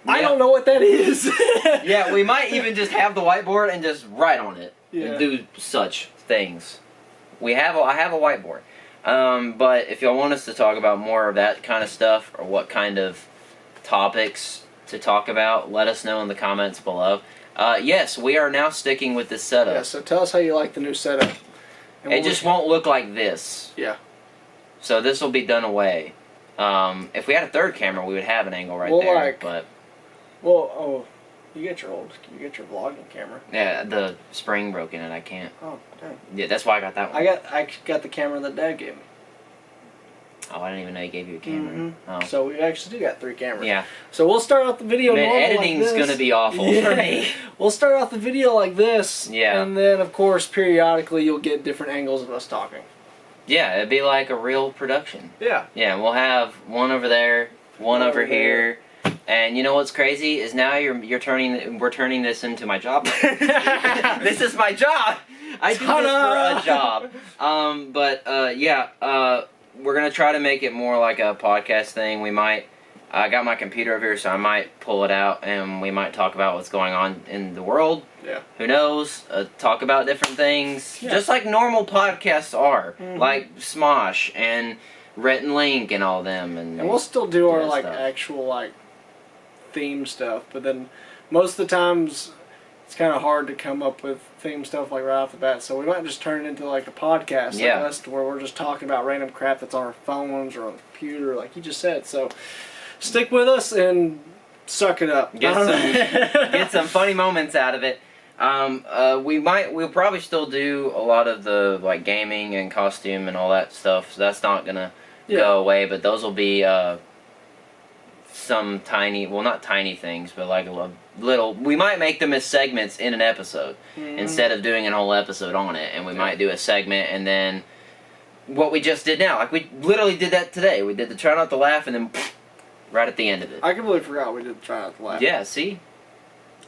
I don't know what that is. Yeah, we might even just have the whiteboard and just write on it and do such things. I have a whiteboard. But if y'all want us to talk about more of that kind of stuff, or what kind of topics to talk about, let us know in the comments below. Yes, we are now sticking with this setup. Yeah, so tell us how you like the new setup. It just won't look like this. Yeah. So this will be done away. If we had a third camera, we would have an angle right Well, there. like- But you get your vlogging camera. yeah, the spring broke in it. I can't. Oh, dang. Yeah, that's why I got that one. I got the camera that Dad gave me. Oh, I didn't even know he gave you a camera. Oh. So we actually do got 3 cameras. Yeah. So we'll start off the video Man, normal editing's like this. gonna be awful for me. We'll start off the video like this. Yeah. And then, of course, periodically you'll get different angles of us talking. Yeah, it'd be like a real production. Yeah. Yeah, we'll have one over there, one over here. And you know what's crazy is now we're turning this into my job. This is my job. I do this for a job. We're gonna try to make it more like a podcast thing. I got my computer over here, so I might pull it out and we might talk about what's going on in the world. Yeah. Who knows? Talk about different things, Yeah. just like normal podcasts are, like Smosh and Rhett and Link and all them. And we'll still do our that stuff. actual theme stuff, but then most of the times it's kind of hard to come up with theme stuff right off the bat. So we might just turn it into a podcast, Yeah. like us, where we're just talking about random crap that's on our phones or on the computer, like you just said. So stick with us and suck it up. Get some funny moments out of it. We'll probably still do a lot of the gaming and costume and all that stuff. So that's not gonna go away, but those will be some tiny, well, not tiny things, but like a little. We might make them as segments in an episode instead of doing a whole episode on it, and we might do a segment and then what we just did now. Like we literally did that today. We did the try not to laugh and then right at the end of it. I completely forgot we did the try not to laugh. Yeah, see?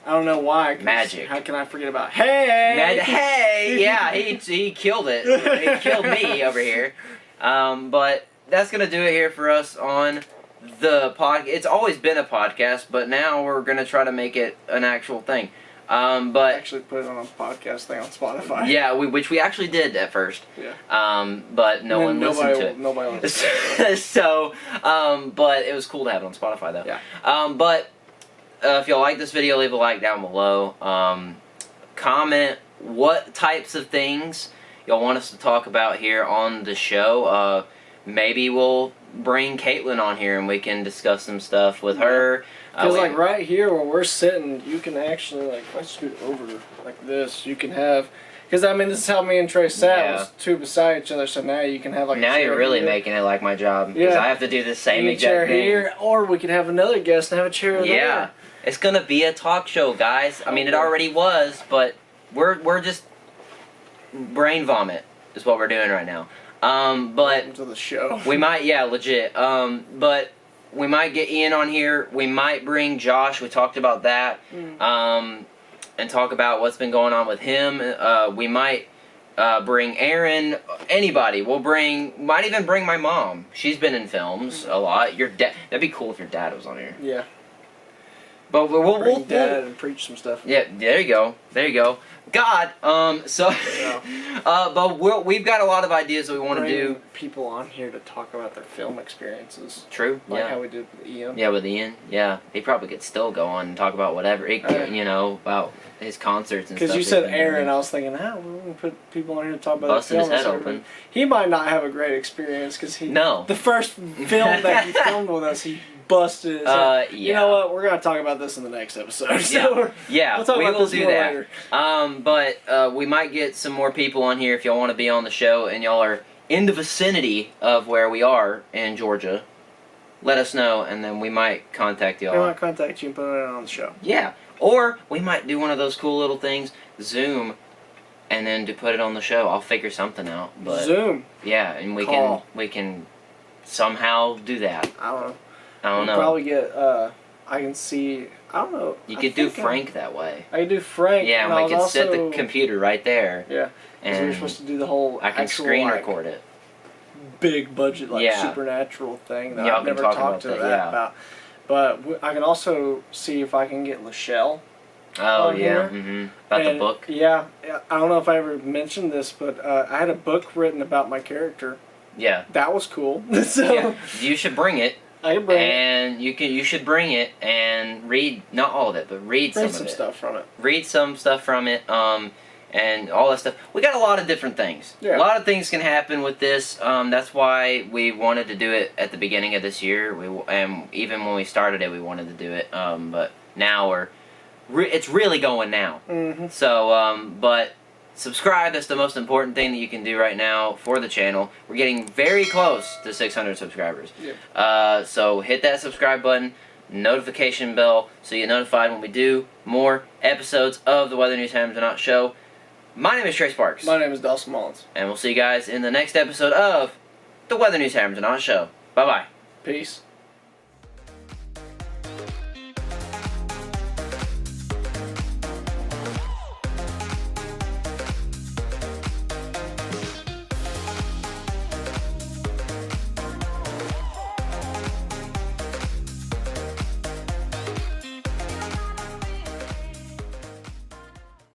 I don't know why. Magic. How can I forget about hey? Hey, yeah, he killed it. He killed me over here. But that's gonna do it here for us on the pod. It's always been a podcast, but now we're gonna try to make it an actual thing. But Actually put it on a podcast thing on Spotify. yeah, which we actually did at first. Yeah. But no one listened to it. Nobody listened. So, but it was cool to have it on Spotify though. Yeah. If y'all like this video, leave a like down below. Comment what types of things y'all want us to talk about here on the show. Maybe we'll bring Caitlin on here and we can discuss some stuff with her. Because right here where we're sitting, you can actually if I scoot over like this, you can have. Because this is how me and Trey sat, was 2 beside each other. So now you can have a now chair you're really here. making it like my job because I have to do the same a chair exact thing. here, or we could have another guest and have a chair there. Yeah, it's gonna be a talk show, guys. I mean, it already was, but we're just brain vomit is what we're doing right now. But Welcome to the show. we might, legit. But we might get Ian on here. We might bring Josh. We talked about that. And talk about what's been going on with him. We might bring Aaron. Anybody. Might even bring my mom. She's been in films a lot. Your dad. That'd be cool if your dad was on here. Yeah. But Bring Dad and preach some stuff. Yeah, there you go. There you go. God, but we've got a lot of ideas that we want to do. People on here to talk about their film experiences. True. Like how we did with Ian. Yeah, with Ian. Yeah, he probably could still go on and talk about whatever. About his concerts and stuff. Because you said Aaron, I was thinking, we're going to put people on here to talk about busting their his film. head and open. He might not have a great experience because No. the first film that he filmed with us, he busted his head. Yeah. You know what? We're going to talk about this in the next episode. So we'll talk we about will this do more that. later. But we might get some more people on here if y'all want to be on the show and y'all are in the vicinity of where we are in Georgia. Let us know, and then we might contact y'all. We might contact you and put it on the show. Yeah, or we might do one of those cool little things, Zoom, and then to put it on the show. I'll figure something out. But Zoom. yeah, and we Call. can somehow do that. I don't know. I don't know. Probably get. I can see. I don't know. You could do Frank that way. I could do Frank. Yeah, and I we was could set also- the computer right there. Yeah. Because we were And supposed to do the whole. I can actual, screen record it. Big budget, Yeah. supernatural thing that Y'all I've can never talk talked to about that that, yeah. about. But I can also see if I can get Lachelle. Oh on yeah, here. About the And, book. Yeah, I don't know if I ever mentioned this, but I had a book written about my character. Yeah. That was cool. So Yeah. You should bring it, I can bring and you should bring it and read not all of it, but read some of some it. stuff from it. Read some stuff from it. and all that stuff. We got a lot of different things. Yeah. A lot of things can happen with this. That's why we wanted to do it at the beginning of this year. And even when we started it, we wanted to do it. But now it's really going now. Mm-hmm. So, but subscribe. That's the most important thing that you can do right now for the channel. We're getting very close to 600 subscribers. Yep. So hit that subscribe button, notification bell, so you get notified when we do more episodes of the Weather News Happens or Not show. My name is Trey Sparks. My name is Dawson Mullins. And we'll see you guys in the next episode of the Weather News Happens or Not show. Bye-bye. Peace.